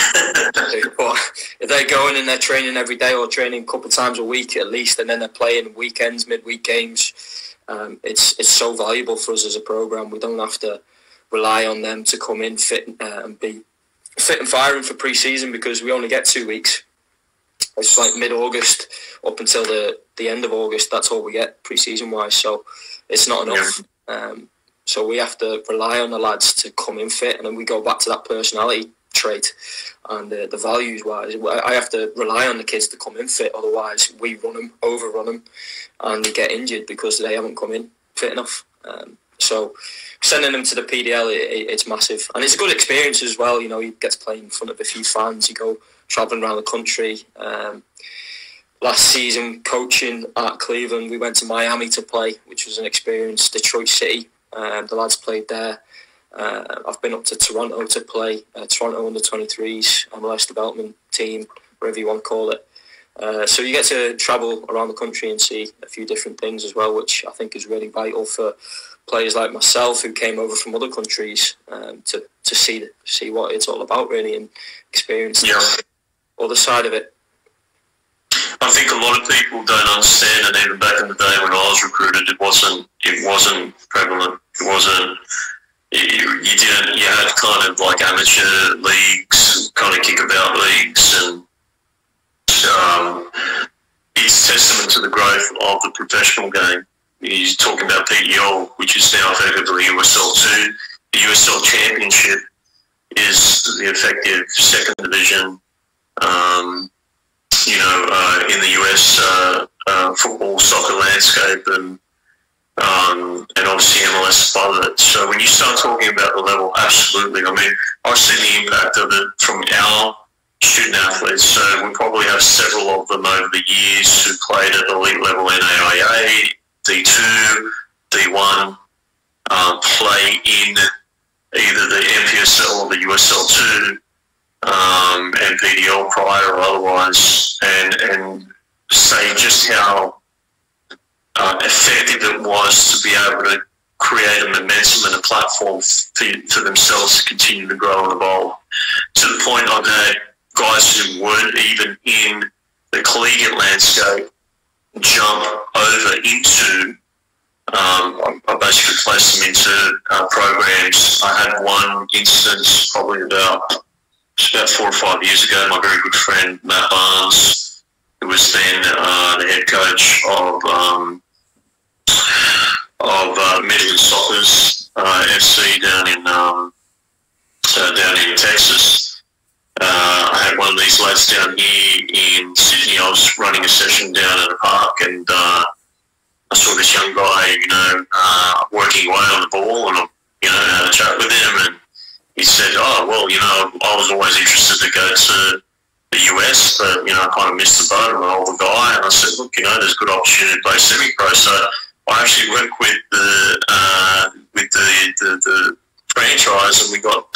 [SPEAKER 2] but if they're going and they're training every day or training a couple of times a week at least, and then they're playing weekends, midweek games, it's so valuable for us as a program. We don't have to rely on them to come in fit and be fit and firing for pre-season, because we only get 2 weeks. It's like mid-August up until the end of August. That's all we get pre-season wise, so it's not enough. So we have to rely on the lads to come in fit, and then we go back to that personality trait and the values wise. I have to rely on the kids to come in fit, otherwise we overrun them, and they get injured because they haven't come in fit enough. So sending them to the PDL, it's massive, and it's a good experience as well. You get to play in front of a few fans. You go travelling around the country. Last season, coaching at Cleveland, we went to Miami to play, which was an experience. Detroit City, the lads played there. I've been up to Toronto to play, Toronto under-23s, MLS development team, whatever you want to call it. So you get to travel around the country and see a few different things as well, which I think is really vital for players like myself who came over from other countries to see what it's all about, really, and experience the other side of it.
[SPEAKER 1] I think a lot of people don't understand, and even back in the day when I was recruited, it wasn't prevalent. It wasn't. You had kind of like amateur leagues, kind of kickabout leagues, and it's testament to the growth of the professional game. He's talking about PDL, which is now effectively USL2. The USL Championship is the effective second division. In the US football, soccer landscape, and obviously MLS above it. So when you start talking about the level, absolutely. I mean, I've seen the impact of it from our student athletes. So we probably have several of them over the years who played at elite level, NAIA, D2, D1, play in either the NPSL or the USL2, and PDL prior or otherwise, and say just how effective it was to be able to create a momentum and a platform for themselves to continue to grow and evolve. To the point I've had guys who weren't even in the collegiate landscape jump over into, I basically placed them into programs. I had one instance probably about 4 or 5 years ago. My very good friend Matt Barnes, who was then the head coach of Midland Soccer's FC down in Texas. I had one of these lads down here in Sydney. I was running a session down at a park, and I saw this young guy, working away on the ball, and I had a chat with him, and he said, I was always interested to go to the US, but, I kind of missed the boat. I'm an older guy. And I said, look, there's good opportunity to play semi-pro. So I actually worked with the franchise, and we got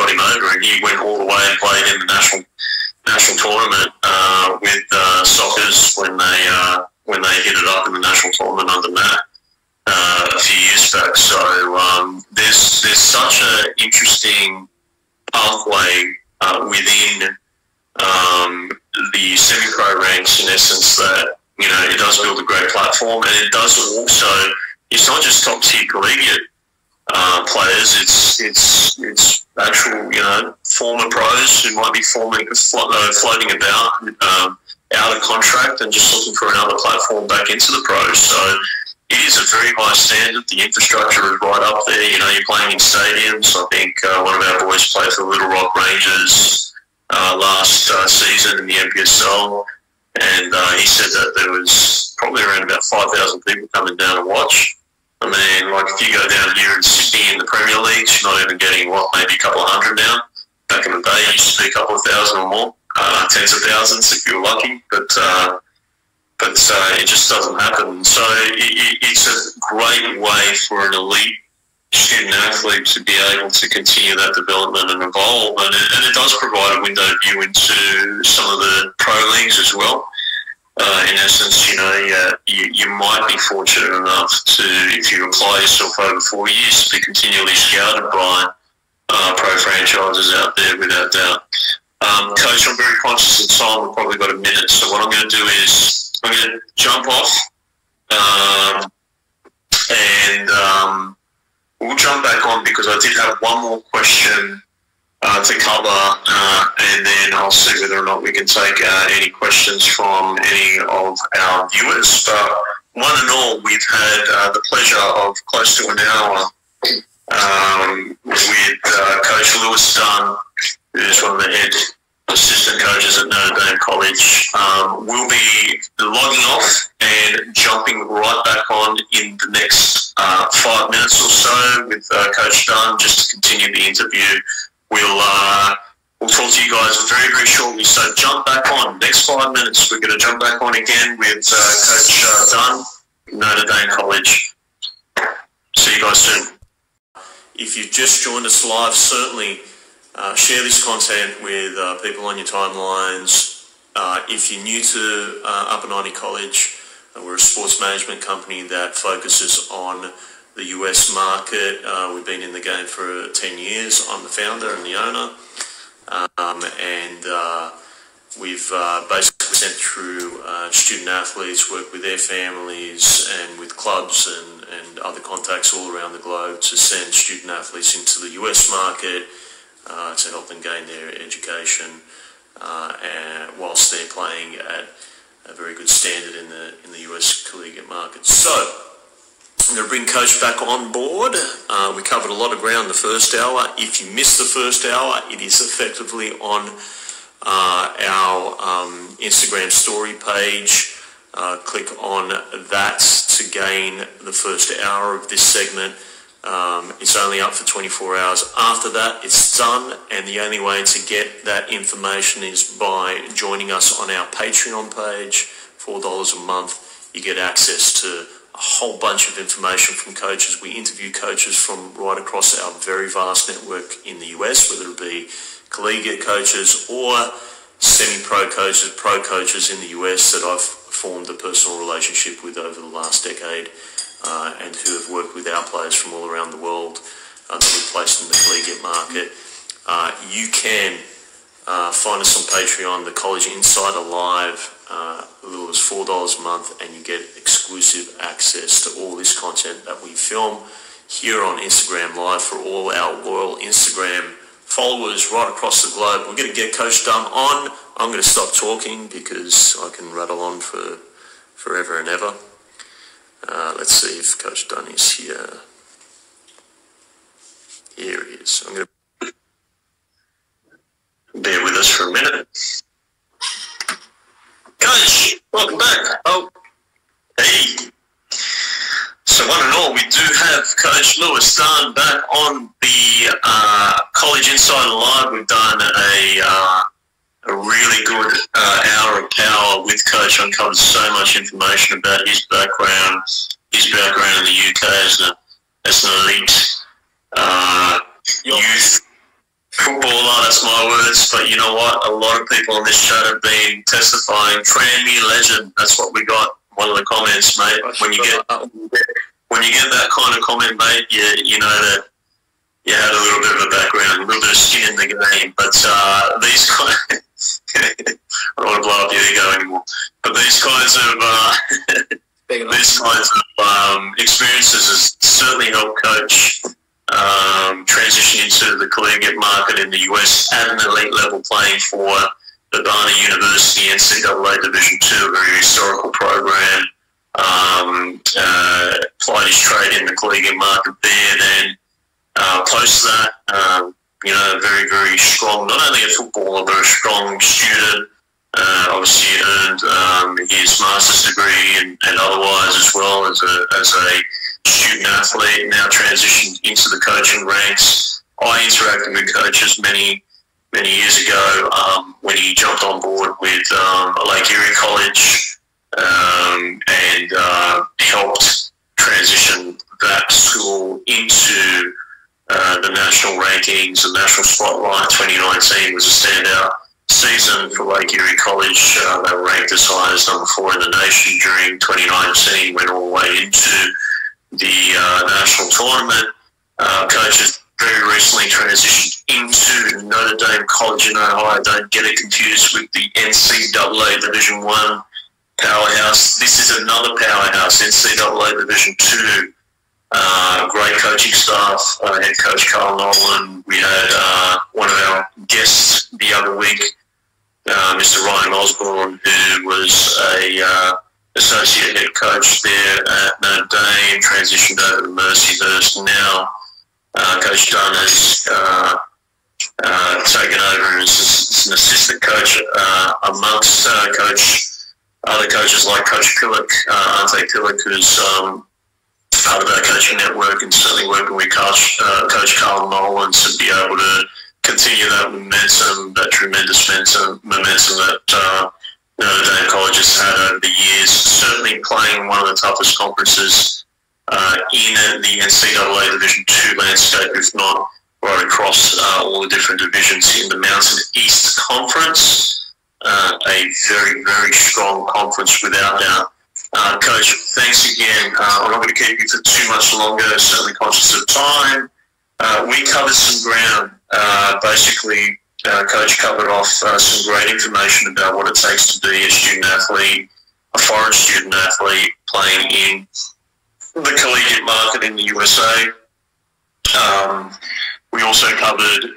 [SPEAKER 1] him over, and he went all the way and played in the national tournament with Soccers when they hit it up in the national tournament under Matt a few years back. So there's such an interesting pathway within the semi-pro ranks, in essence, that it does build a great platform, and it does also. It's not just top tier collegiate players. It's actual former pros who might be floating about out of contract and just looking for another platform back into the pros. So it is a very high standard. The infrastructure is right up there. You're playing in stadiums. I think one of our boys played for Little Rock Rangers last season in the NPSL, and he said that there was probably around about 5,000 people coming down to watch. I mean, if you go down here in Sydney in the Premier League, you're not even getting, maybe a couple of hundred now. Back in the day, it used to be a couple of thousand or more, tens of thousands if you were lucky. But but it just doesn't happen. So it's a great way for an elite student athlete to be able to continue that development and evolve, and it does provide a window of view into some of the pro leagues as well. In essence, you might be fortunate enough to, if you apply yourself over 4 years, to be continually scouted by pro franchises out there, without doubt. Coach, I'm very conscious of time. We've probably got a minute, so what I'm going to do is I'm going to jump off, and we'll jump back on because I did have one more question to cover, and then I'll see whether or not we can take any questions from any of our viewers. But one and all, we've had the pleasure of close to an hour with Coach Lewis Dunn, who's one of the head assistant coaches at Notre Dame College. We'll be logging off and jumping right back on in the next 5 minutes or so with Coach Dunn, just to continue the interview. We'll talk to you guys very, very shortly. So jump back on. Next 5 minutes, we're going to jump back on again with Coach Dunn, Notre Dame College. See you guys soon. If you've just joined us live, certainly share this content with people on your timelines. If you're new to Upper 90 College, we're a sports management company that focuses on the US market. We've been in the game for 10 years. I'm the founder and the owner. We've basically sent through student athletes, work with their families and with clubs and other contacts all around the globe to send student athletes into the US market to help them gain their education and whilst they're playing at a very good standard in the US collegiate market. So I'm going to bring Coach back on board. We covered a lot of ground in the first hour. If you missed the first hour, it is effectively on our Instagram story page. Click on that to gain the first hour of this segment. It's only up for 24 hours. After that, it's done, and the only way to get that information is by joining us on our Patreon page. $4 a month. You get access to a whole bunch of information from coaches. We interview coaches from right across our very vast network in the US, whether it be collegiate coaches or semi-pro coaches, pro coaches in the US that I've formed a personal relationship with over the last decade, and who have worked with our players from all around the world that we've placed in the collegiate market. You can find us on Patreon, the College Insider Live, a little as $4 a month, and you get exclusive access to all this content that we film here on Instagram Live for all our loyal Instagram followers right across the globe. We're going to get Coach Dunn on. I'm going to stop talking because I can rattle on for forever and ever. Let's see if Coach Dunn is here. Here he is. I'm going to bear with us for a minute. Coach, welcome back. Oh, hey. So one and all, we do have Coach Lewis Dunn back on the College Insider Live. We've done a really good hour of power with Coach. Uncovered so much information about his background in the UK as an elite youth footballer. That's my words, but you know what? A lot of people on this chat have been testifying. Tranmere legend. That's what we got. One of the comments, mate. When you get that kind of comment, mate, you know that you had a little bit of a background, a little bit of skin in the game. But these kind of I don't want to blow up your ego anymore. But these kinds of experiences has certainly helped Coach transition into the collegiate market in the US at an elite level, playing for the Barney University NCAA Division 2, a very historical program. Applied his trade in the collegiate market there. Then post that, very, very strong, not only a footballer, but a strong student. Obviously earned his master's degree and otherwise as well as a student athlete, now transitioned into the coaching ranks. I interacted with coaches many years ago when he jumped on board with Lake Erie College and helped transition that school into the national rankings. The national spotlight 2019 was a standout season for Lake Erie College. They were ranked as high as number 4 in the nation during 2019, went all the way into the national tournament. Coaches very recently transitioned into Notre Dame College in Ohio. Don't get it confused with the NCAA Division I powerhouse. This is another powerhouse, NCAA Division II. Great coaching staff, head coach Carl Nolan. We had one of our guests the other week, Mr. Ryan Osborne, who was a associate head coach there at Notre Dame, transitioned over to Mercyhurst. Now Coach Dunn has taken over as an assistant coach amongst other coaches like Coach Pillock, Ante Pillock, who's part of our coaching network, and certainly working with Coach Carl Nolan to be able to continue that momentum, that tremendous momentum that Notre Dame College has had over the years. Certainly playing one of the toughest conferences in the NCAA Division II landscape, if not right across all the different divisions in the Mountain East Conference. A very, very strong conference without doubt. Coach, thanks again. I'm not going to keep you for too much longer, certainly conscious of time. We covered some ground. Basically, Coach covered off some great information about what it takes to be a student athlete, a foreign student athlete playing in the collegiate market in the USA. We also covered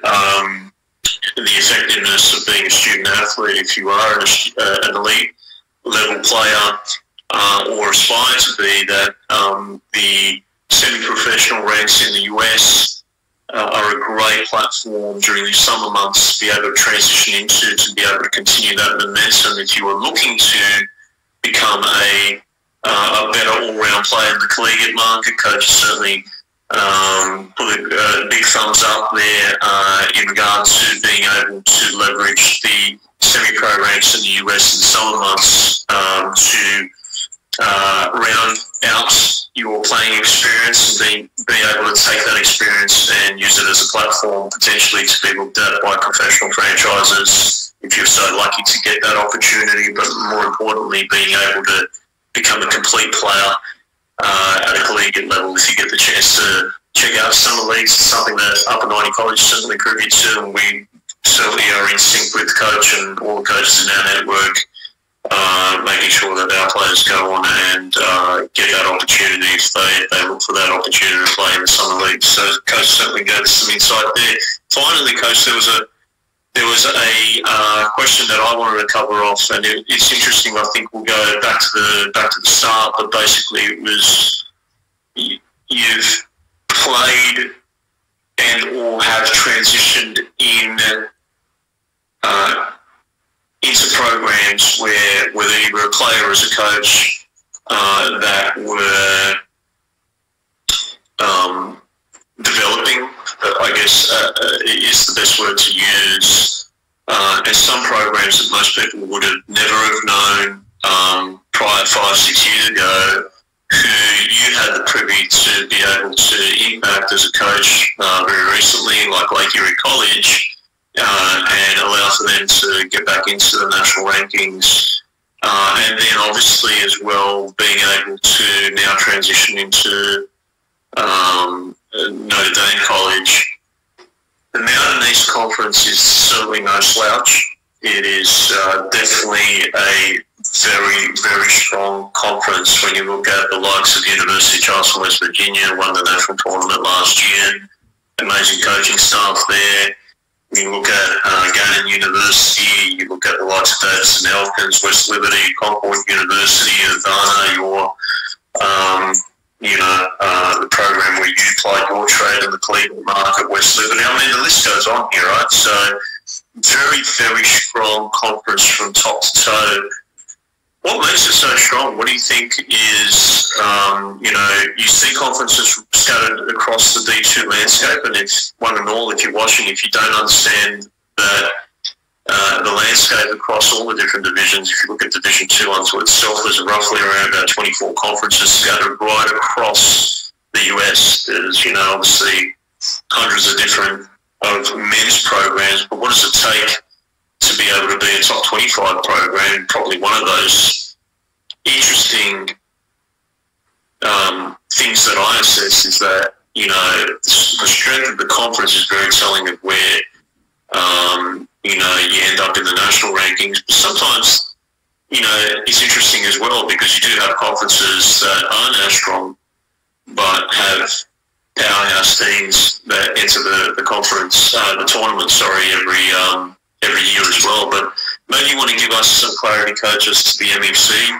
[SPEAKER 1] the effectiveness of being a student athlete if you are an elite level player or aspire to be, that the semi-professional ranks in the US are a great platform during the summer months to be able to transition into, to be able to continue that momentum if you are looking to become a better all-round player in the collegiate market. Coach certainly put a big thumbs up there in regard to being able to leverage the semi-pro ranks in the US in the summer months to round out your playing experience and be able to take that experience and use it as a platform potentially to be looked at by professional franchises if you're so lucky to get that opportunity, but more importantly being able to become a complete player at a collegiate level if you get the chance to check out summer leagues. It's something that Upper 90 College certainly contributes to, and we certainly are in sync with Coach and all the coaches in our network, making sure that our players go on and get that opportunity if they look for that opportunity to play in the summer league. So Coach certainly gave us some insight there. Finally, Coach, there was a question that I wanted to cover off, and it's interesting. I think we'll go back to the start, but basically it was you've played and or have transitioned into programs where whether you were a player or as a coach that were developing, I guess is the best word to use, and some programs that most people would have never have known prior 5-6 years ago, who you had the privilege to be able to impact as a coach very recently, like Lake Erie College, and allow for them to get back into the national rankings. And then obviously as well being able to now transition into Notre Dame College. The Mountain East Conference is certainly no slouch. It is definitely a very, very strong conference when you look at the likes of the University of Charleston, West Virginia, won the national tournament last year. Amazing coaching staff there. You look at Gannon University, you look at the likes of Davidson Elkins, West Liberty, Concord University, Urbana, the program where you played your trade in the collegiate market, West Liberty. I mean, the list goes on here, right? So very, very strong conference from top to toe. What makes it so strong? What do you think is, you see conferences scattered across the D2 landscape, and if one and all, if you're watching, if you don't understand that the landscape across all the different divisions. If you look at Division 2 unto itself, there's roughly around about 24 conferences scattered right across the US. There's, obviously hundreds of different men's programs, but what does it take to be able to be a top 25 program? Probably one of those interesting things that I assess is that, the strength of the conference is very telling of where, you end up in the national rankings. But sometimes, it's interesting as well because you do have conferences that aren't as strong but have powerhouse teams that enter the conference, the tournament, every year as well. But maybe you want to give us some clarity, coach, as to the MEC,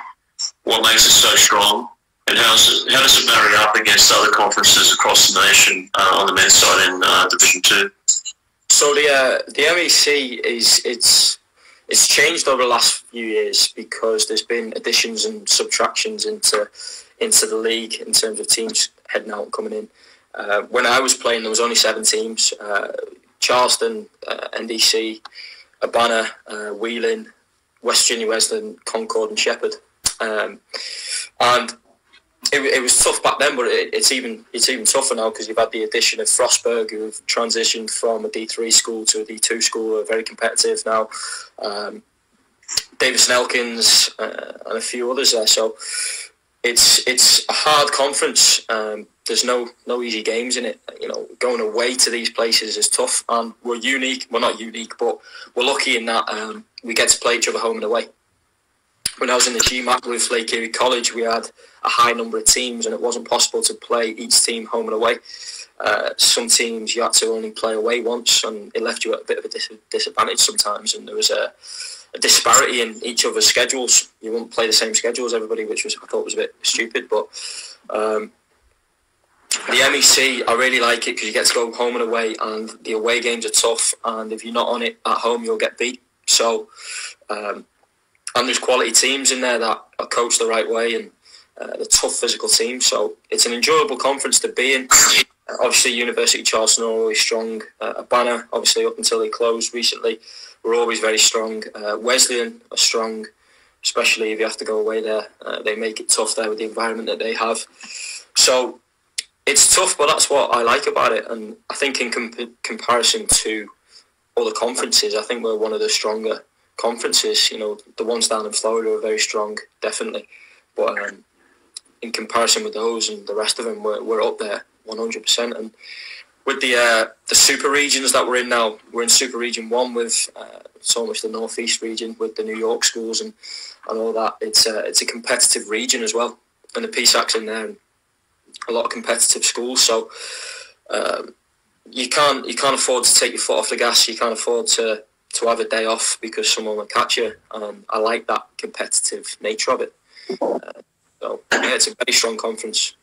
[SPEAKER 1] what makes it so strong, and how does it marry up against other conferences across the nation on the men's side in Division 2? So
[SPEAKER 2] the MEC it's changed over the last few years because there's been additions and subtractions into the league in terms of teams heading out and coming in. When I was playing, there was only 7 teams: Charleston, NDC, Urbana, Wheeling, West Virginia Wesleyan, Concord, and Shepherd. And it was tough back then, but it's even tougher now because you've had the addition of Frostburg, who've transitioned from a D3 school to a D2 school, who are very competitive now. Davis and Elkins and a few others there. So it's a hard conference. There's no easy games in it. Going away to these places is tough, and we're unique. Well, not unique, but we're lucky in that we get to play each other home and away. When I was in the GMAC with Lake Erie College, we had a high number of teams, and it wasn't possible to play each team home and away. Some teams you had to only play away once, and it left you at a bit of a disadvantage sometimes. And there was a disparity in each other's schedules. You wouldn't play the same schedule as everybody, which I thought was a bit stupid. But the MEC, I really like it because you get to go home and away, and the away games are tough. And if you're not on it at home, you'll get beat. So. And there's quality teams in there that are coached the right way, and the tough physical teams. So it's an enjoyable conference to be in. Obviously, University of Charleston are always strong. Urbana, obviously, up until they closed recently, were always very strong. Wesleyan are strong, especially if you have to go away there. They make it tough there with the environment that they have. So it's tough, but that's what I like about it. And I think in comparison to other conferences, I think we're one of the stronger conferences. The ones down in Florida are very strong, definitely, but in comparison with those and the rest of them, we're up there 100%. And with the super regions that we're in now, we're in Super Region 1 with so much the Northeast region with the New York schools and all that. It's a competitive region as well, and the PSAC's in there, and a lot of competitive schools. So you can't afford to take your foot off the gas. You can't afford to have a day off because someone will catch you. I like that competitive nature of it. So it's a very strong conference.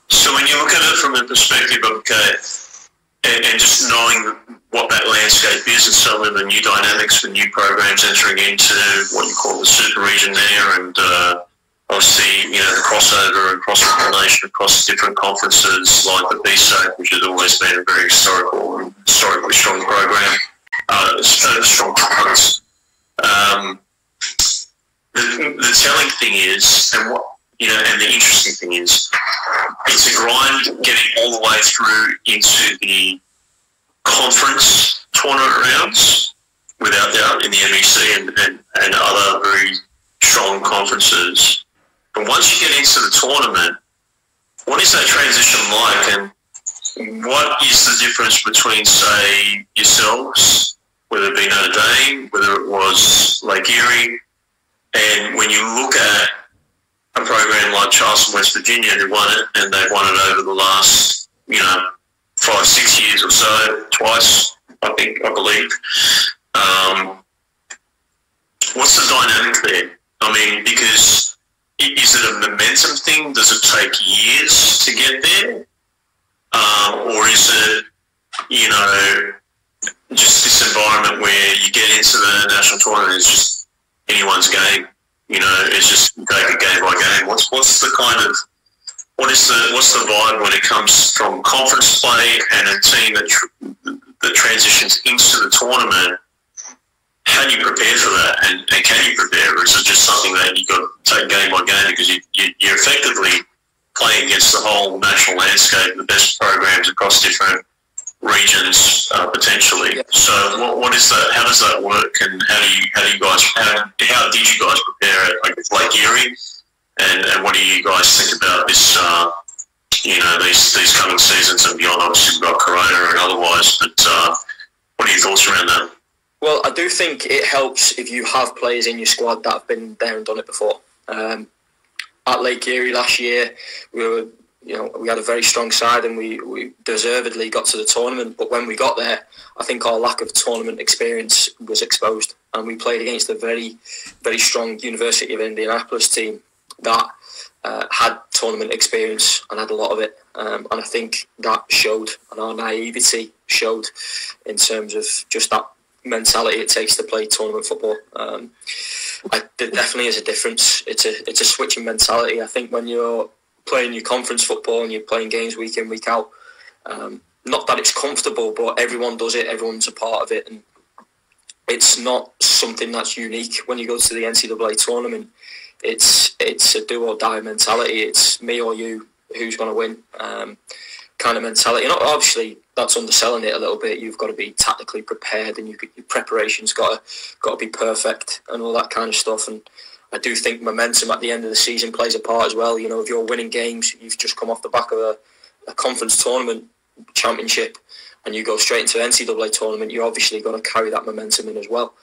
[SPEAKER 1] So when you look at it from the perspective of and just knowing what that landscape is and some of the new dynamics for new programs entering into what you call the super region there, and obviously the crossover and cross-pollination across different conferences like the BSAC, which has always been a very historically strong program. It's a strong conference. The telling thing is, and the interesting thing is, it's a grind getting all the way through into the conference tournament rounds, without doubt, in the MEC and other very strong conferences. But once you get into the tournament, what is that transition like, and what is the difference between, say, yourselves, whether it be Notre Dame, whether it was Lake Erie, and when you look at a program like Charleston, West Virginia, who won it, and they've won it over the last, 5-6 years or so, twice, I believe. What's the dynamic there? I mean, because is it a momentum thing? Does it take years to get there? Or is it, just this environment where you get into the national tournament, it's just anyone's game? It's just take it game by game. What's the vibe when it comes from conference play and a team that transitions into the tournament? how do you prepare for that, and can you prepare, or is it just something that you got to take game by game, because you're effectively playing against the whole national landscape, the best programs across different regions potentially. Yep. So what is that? How does that work? And how did you guys prepare at Lake Erie? And what do you guys think about this? These coming seasons and beyond. Obviously, we've got Corona and otherwise. But what are your thoughts around that?
[SPEAKER 2] Well, I do think it helps if you have players in your squad that have been there and done it before. At Lake Erie last year, we had a very strong side and we deservedly got to the tournament. But when we got there, I think our lack of tournament experience was exposed. And we played against a very, very strong University of Indianapolis team that had tournament experience and had a lot of it. And I think that showed, and our naivety showed in terms of just that mentality it takes to play tournament football. There definitely is a difference. It's a switching mentality. I think when you're playing your conference football and you're playing games week in, week out, not that it's comfortable, but everyone does it, everyone's a part of it, and it's not something that's unique. When you go to the NCAA tournament, it's a do or die mentality. It's me or you, who's going to win kind of mentality. And obviously that's underselling it a little bit. You've got to be tactically prepared, and your preparation's got to be perfect and all that kind of stuff. And I do think momentum at the end of the season plays a part as well. If you're winning games, you've just come off the back of a conference tournament championship and you go straight into an NCAA tournament, you obviously got to carry that momentum in as well.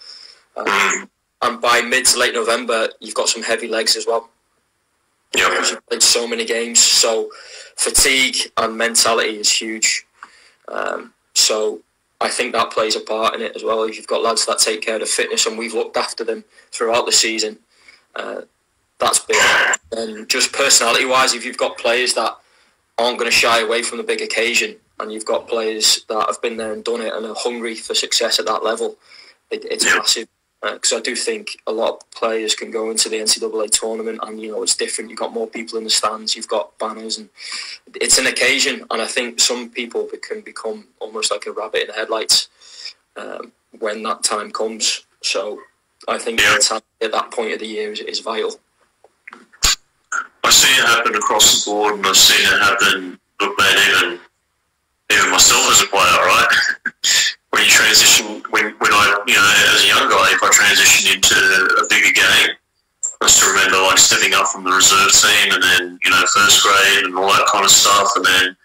[SPEAKER 2] And by mid to late November, you've got some heavy legs as well.
[SPEAKER 1] Yeah.
[SPEAKER 2] Because you've played so many games. So fatigue and mentality is huge. So I think that plays a part in it as well. If you've got lads that take care of the fitness, and we've looked after them throughout the season, that's big. And just personality-wise, if you've got players that aren't going to shy away from the big occasion, and you've got players that have been there and done it and are hungry for success at that level, it's massive. Because I do think a lot of players can go into the NCAA tournament and, it's different. You've got more people in the stands, you've got banners, and it's an occasion. And I think some people can become almost like a rabbit in the headlights when that time comes. So I think at that point of the year is vital.
[SPEAKER 1] I see it happen across the board, and I've seen it happen, look, man, even myself as a player, right? When you transition, when I, as a young guy, if I transitioned into a bigger game, I still remember stepping up from the reserve team, and then first grade and all that kind of stuff, and then,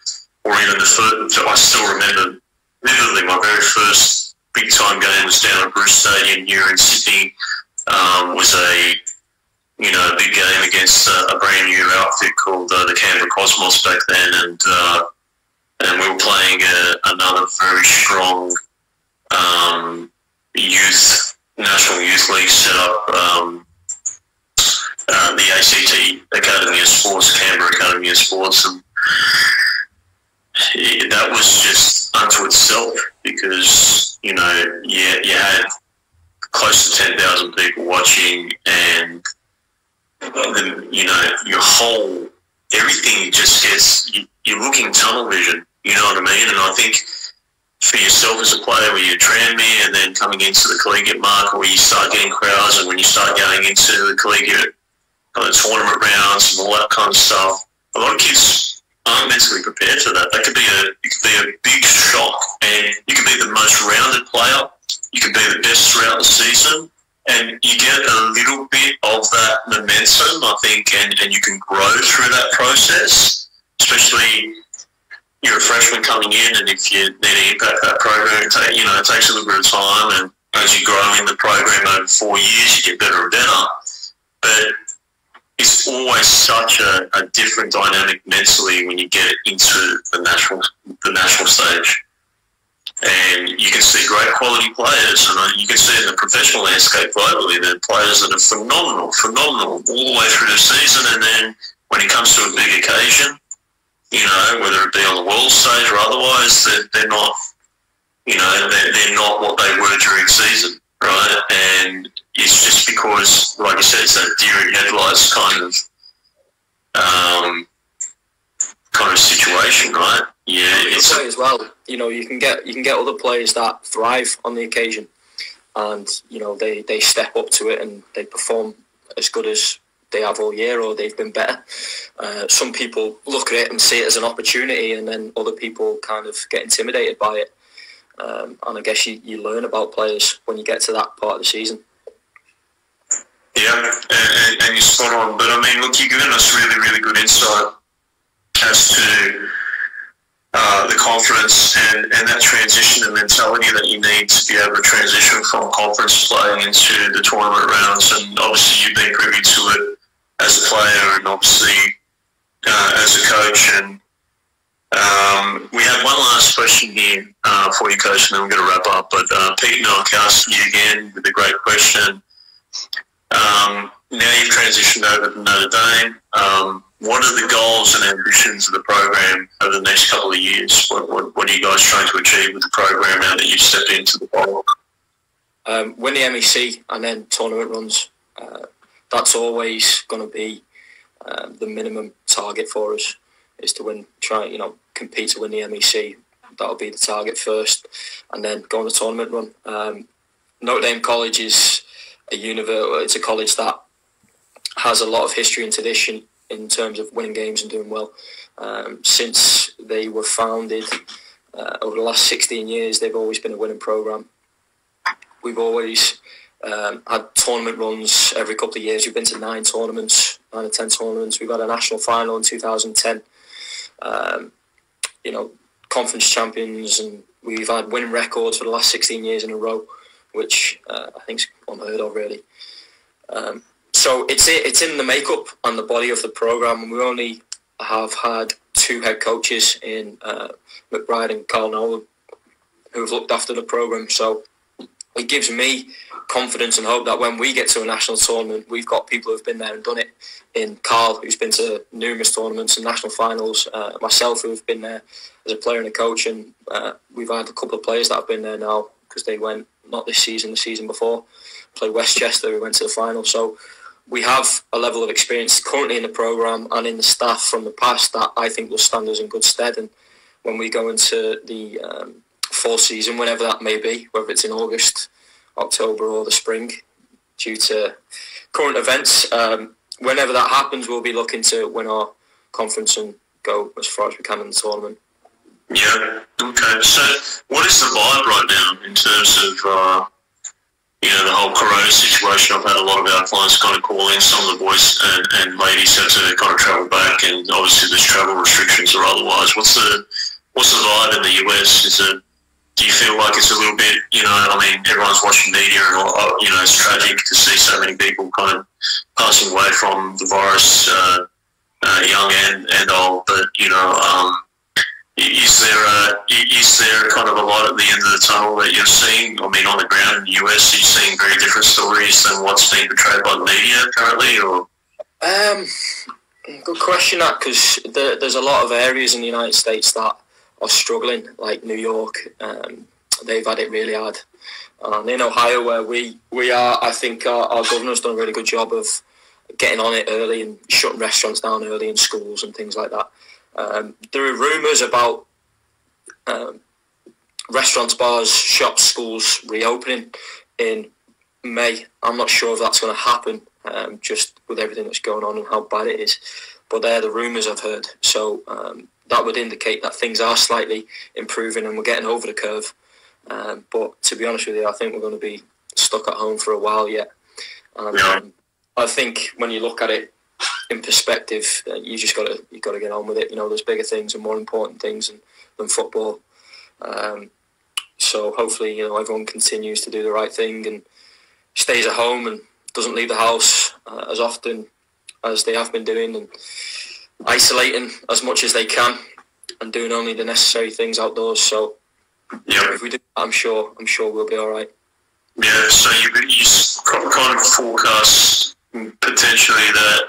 [SPEAKER 1] or even I still remember vividly my very first big time game was down at Bruce Stadium here in Sydney. Was a big game against a brand new outfit called the Canberra Cosmos back then, and we were playing another very strong National Youth League set up, the ACT Academy of Sports, Canberra Academy of Sports, and that was just unto itself, because you had close to 10,000 people watching, and then your whole everything just gets you're looking tunnel vision. You know what I mean? And I think for yourself as a player, where you're tranmere and then coming into the collegiate market, where you start getting crowds, and when you start going into the collegiate tournament rounds and all that kind of stuff, a lot of kids aren't mentally prepared for that. That could be a big shock, and you could be the most rounded player, you could be the best throughout the season, and you get a little bit of that momentum, I think, and you can grow through that process, especially you're a freshman coming in, and if you need to impact that program, it takes a little bit of time, and as you grow in the program over 4 years, you get better and better. But it's always such a different dynamic mentally when you get into the national stage. And you can see great quality players, and you can see in the professional landscape globally, there are players that are phenomenal all the way through the season, and then when it comes to a big occasion, whether it be on the world stage or otherwise, they're not, they're not what they were during season, right? And it's just because, like I said, it's that deer in headlights kind of situation, right? Yeah,
[SPEAKER 2] it's as well. You can get other players that thrive on the occasion. and they step up to it and they perform as good as they have all year, or they've been better. Some people look at it and see it as an opportunity, and then other people kind of get intimidated by it. And I guess you learn about players when you get to that part of the season.
[SPEAKER 1] Yeah, and you're spot on. But I mean, look, you've given us really, really good insight as to the conference and that transition and mentality that you need to be able to transition from conference play into the tournament rounds. And obviously, you've been privy to it as a player and obviously as a coach. And we have one last question here for you, Coach, and then we're going to wrap up. But Pete Nowakowski again with a great question. Now you've transitioned over to Notre Dame. What are the goals and ambitions of the program over the next couple of years? What are you guys trying to achieve with the program now that you've stepped into the bowl?
[SPEAKER 2] Win the MEC and then tournament runs. That's always going to be the minimum target for us, is to compete to win the MEC. That'll be the target first, and then go on a tournament run. Notre Dame College is it's a college that has a lot of history and tradition in terms of winning games and doing well. Since they were founded over the last 16 years, they've always been a winning program. We've always had tournament runs every couple of years. We've been to 9 or 10 tournaments. We've had a national final in 2010. Conference champions, and we've had winning records for the last 16 years in a row, which I think is unheard of, really. So it's in the makeup and the body of the program, and we only have had 2 head coaches in McBride and Carl Nolan who have looked after the program. So it gives me confidence and hope that when we get to a national tournament, we've got people who've been there and done it. In Carl, who's been to numerous tournaments and national finals, myself, who've been there as a player and a coach, and we've had a couple of players that have been there now because they went, not this season, the season before, played Westchester, who went to the final. So we have a level of experience currently in the program and in the staff from the past that I think will stand us in good stead. And when we go into the fall season, whenever that may be, whether it's in August, October or the spring, due to current events, whenever that happens, we'll be looking to win our conference and go as far as we can in the tournament.
[SPEAKER 1] Yeah, okay. So what is the vibe right now in terms of the whole corona situation? I've had a lot of our clients kind of call in. Some of the boys and ladies have to kind of travel back, and obviously there's travel restrictions or otherwise. What's the vibe in the US? Do you feel like it's a little bit, everyone's watching media and, it's tragic to see so many people kind of passing away from the virus, young and old, but, is there kind of a light at the end of the tunnel that you're seeing? I mean, on the ground in the US, are you seeing very different stories than what's being portrayed by the media currently? Or?
[SPEAKER 2] Good question, that, because there's a lot of areas in the United States that are struggling, like New York. They've had it really hard. And in Ohio, where we are, I think our governor's done a really good job of getting on it early and shutting restaurants down early in schools and things like that. There are rumours about restaurants, bars, shops, schools reopening in May. I'm not sure if that's going to happen, just with everything that's going on and how bad it is. But they're the rumours I've heard. So that would indicate that things are slightly improving and we're getting over the curve. But to be honest with you, I think we're going to be stuck at home for a while yet. And I think when you look at it in perspective, you just got to get on with it. There's bigger things and more important things than football. So hopefully, everyone continues to do the right thing and stays at home and doesn't leave the house as often as they have been doing, and isolating as much as they can and doing only the necessary things outdoors. So if we do, I'm sure we'll be all right.
[SPEAKER 1] Yeah, so you kind of forecast potentially that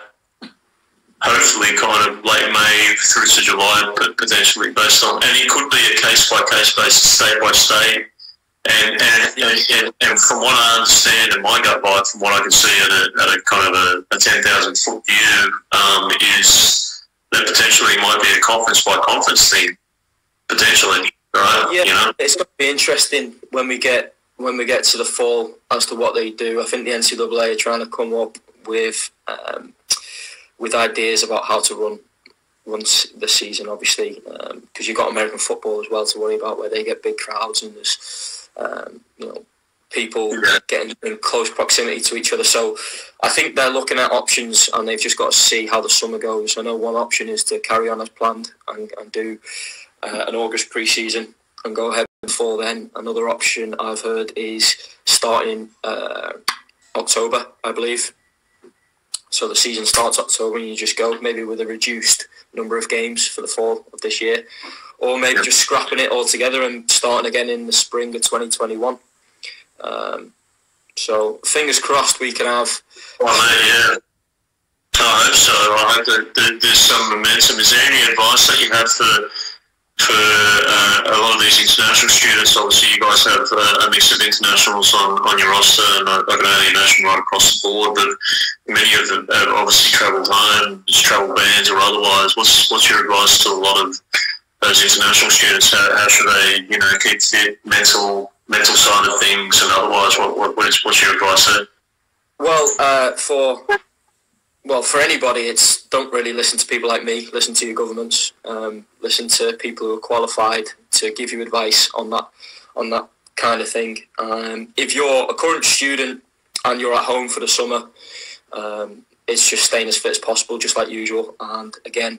[SPEAKER 1] hopefully kind of late May through to July, but potentially based on, and it could be a case-by-case basis, state-by-state. And from what I understand and my gut vibe, from what I can see at a kind of a 10,000-foot view, is that potentially it might be a conference-by-conference thing, potentially, right?
[SPEAKER 2] Yeah, it's going to be interesting when we get when we get to the fall as to what they do. I think the NCAA are trying to come up with ideas about how to run the season, obviously, because you've got American football as well to worry about, where they get big crowds and there's people getting in close proximity to each other. So I think they're looking at options, and they've just got to see how the summer goes. I know one option is to carry on as planned and do an August pre-season and go ahead and fall then. Another option I've heard is starting October, I believe. So the season starts October and you just go, maybe with a reduced number of games for the fall of this year, or maybe just scrapping it all together and starting again in the spring of 2021. So fingers crossed we can have...
[SPEAKER 1] Well, mate, yeah. I hope so. I hope that there's some momentum. Is there any advice that you have for a lot of these international students? Obviously, you guys have a mix of internationals on your roster, and I can only imagine right across the board, but many of them have obviously travelled home, travel bans or otherwise. What's your advice to a lot of those international students? How should they, keep fit, mental side of things, and otherwise? What's your advice there?
[SPEAKER 2] Well, for anybody, it's don't really listen to people like me. Listen to your governments. Listen to people who are qualified to give you advice on that kind of thing. If you're a current student and you're at home for the summer, it's just staying as fit as possible, just like usual. And again,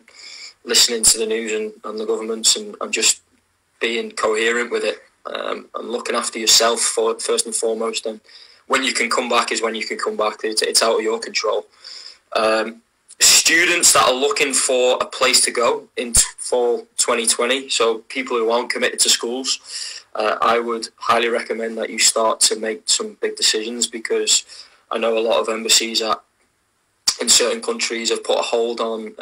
[SPEAKER 2] listening to the news and the governments and just being coherent with it, and looking after yourself first and foremost. And when you can come back is when you can come back. It's out of your control. Students that are looking for a place to go in fall 2020, so people who aren't committed to schools, I would highly recommend that you start to make some big decisions, because I know a lot of embassies in certain countries have put a hold on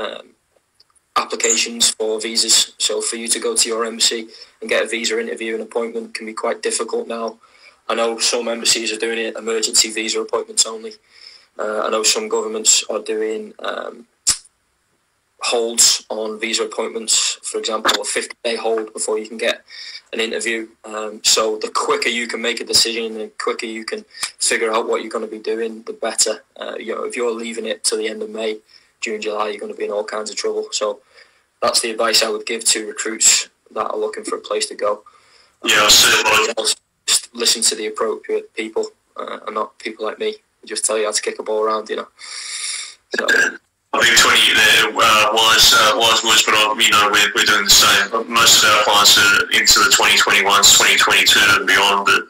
[SPEAKER 2] applications for visas. So for you to go to your embassy and get a visa interview and appointment can be quite difficult now. I know some embassies are doing it emergency visa appointments only. I know some governments are doing holds on visa appointments, for example, a 50-day hold before you can get an interview. So the quicker you can make a decision and the quicker you can figure out what you're going to be doing, the better. If you're leaving it to the end of May, June, July, you're going to be in all kinds of trouble. So that's the advice I would give to recruits that are looking for a place to go.
[SPEAKER 1] Yeah,
[SPEAKER 2] just listen to the appropriate people and not people like me. Just tell you how to kick a ball around, So.
[SPEAKER 1] I think 20 there, wise words, but we're doing the same. Most of our clients are into the 2021s, 2022 and beyond, but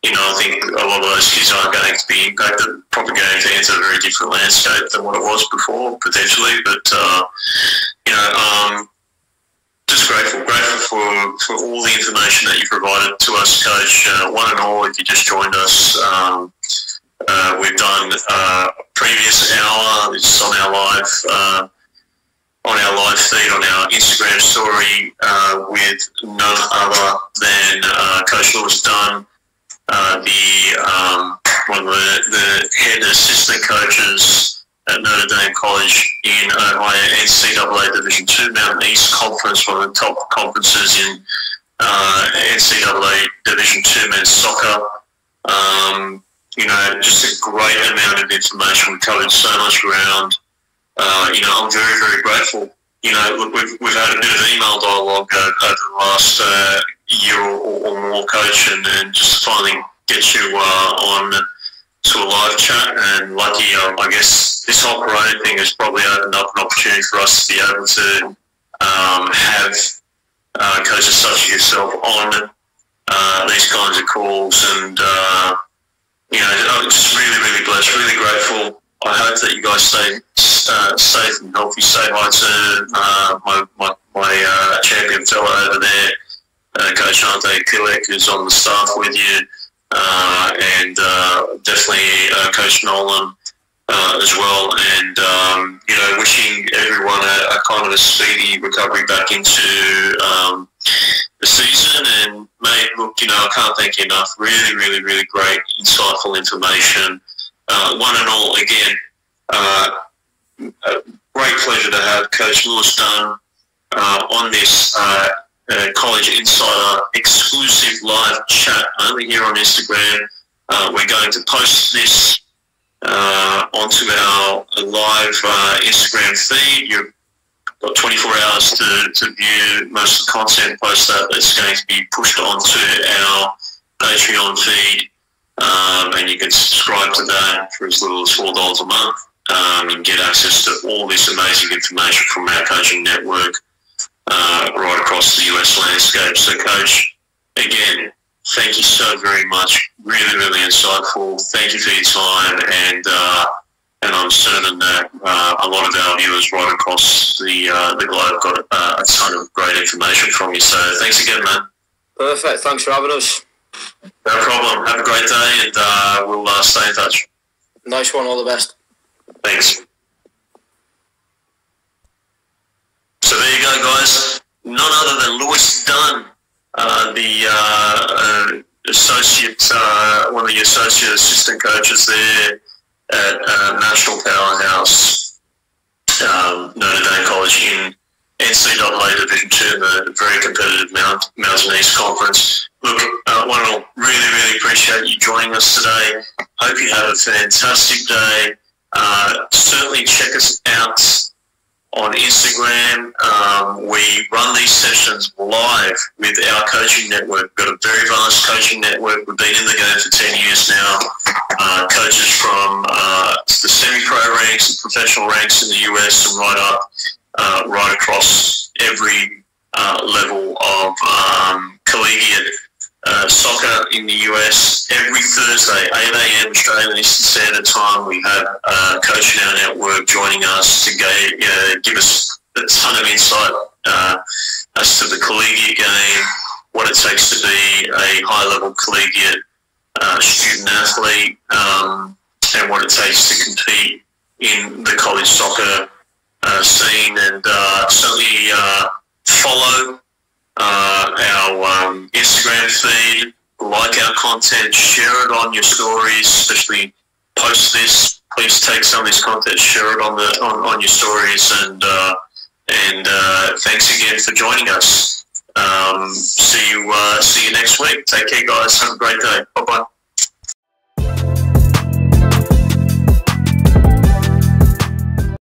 [SPEAKER 1] I think a lot of those kids aren't going to be impacted, probably going to enter a very different landscape than what it was before, potentially, but just grateful for all the information that you provided to us, Coach. One and all, if you just joined us, we've done a previous hour. It's on our live feed on our Instagram story with none other than Coach Lewis Dunn, one of the head assistant coaches at Notre Dame College in Ohio, NCAA Division 2 Mountain East Conference, one of the top conferences in NCAA Division 2 men's soccer. Just a great amount of information. We covered so much ground. I'm very, very grateful. Look, we've had a bit of email dialogue over the last year or more, Coach, and just finally get you on to a live chat. And lucky, I guess this whole Corona thing has probably opened up an opportunity for us to be able to have coaches such as yourself on these kinds of calls, and I'm just really, really blessed, really grateful. I hope that you guys stay safe and healthy. Say hi to my champion fellow over there, Coach Ante Kilek, who's on the staff with you, and definitely Coach Nolan as well. And wishing everyone a kind of a speedy recovery back into the season. And mate, look, I can't thank you enough. Really, really, really great, insightful information. One and all, again, a great pleasure to have Coach Lewis Dunn on this College Insider exclusive live chat only here on Instagram. We're going to post this onto our live Instagram feed. You've got 24 hours to view most of the content post that. It's going to be pushed onto our Patreon feed, and you can subscribe to that for as little as $4 a month and get access to all this amazing information from our coaching network right across the US landscape. So, Coach, again, thank you so very much. Really, really insightful. Thank you for your time, and I'm certain that a lot of our viewers right across the globe got a ton of great information from you. So, thanks again, man.
[SPEAKER 2] Perfect. Thanks for having us.
[SPEAKER 1] No problem. Have a great day, and we'll stay in touch.
[SPEAKER 2] Nice one. All the best.
[SPEAKER 1] Thanks. So there you go, guys. None other than Lewis Dunn, the associate, one of the associate assistant coaches there at National Powerhouse, Notre Dame College in NCAA Division 2, the very competitive Mountain East Conference. Look, I want to really appreciate you joining us today. Hope you have a fantastic day. Certainly check us out on Instagram. We run these sessions live with our coaching network. We've got a very vast coaching network. We've been in the game for 10 years now. Coaches from the semi-pro ranks and professional ranks in the US and right across every level of collegiate soccer in the US. Every Thursday, 8 a.m. Australian Eastern Standard Time, we have a coach in our network joining us to give us a ton of insight as to the collegiate game, what it takes to be a high-level collegiate student athlete, and what it takes to compete in the college soccer scene. And certainly follow our Instagram feed, like our content, share it on your stories, especially post this. Please take some of this content, share it on your stories, and thanks again for joining us. See you next week. Take care, guys. Have a great day. Bye bye.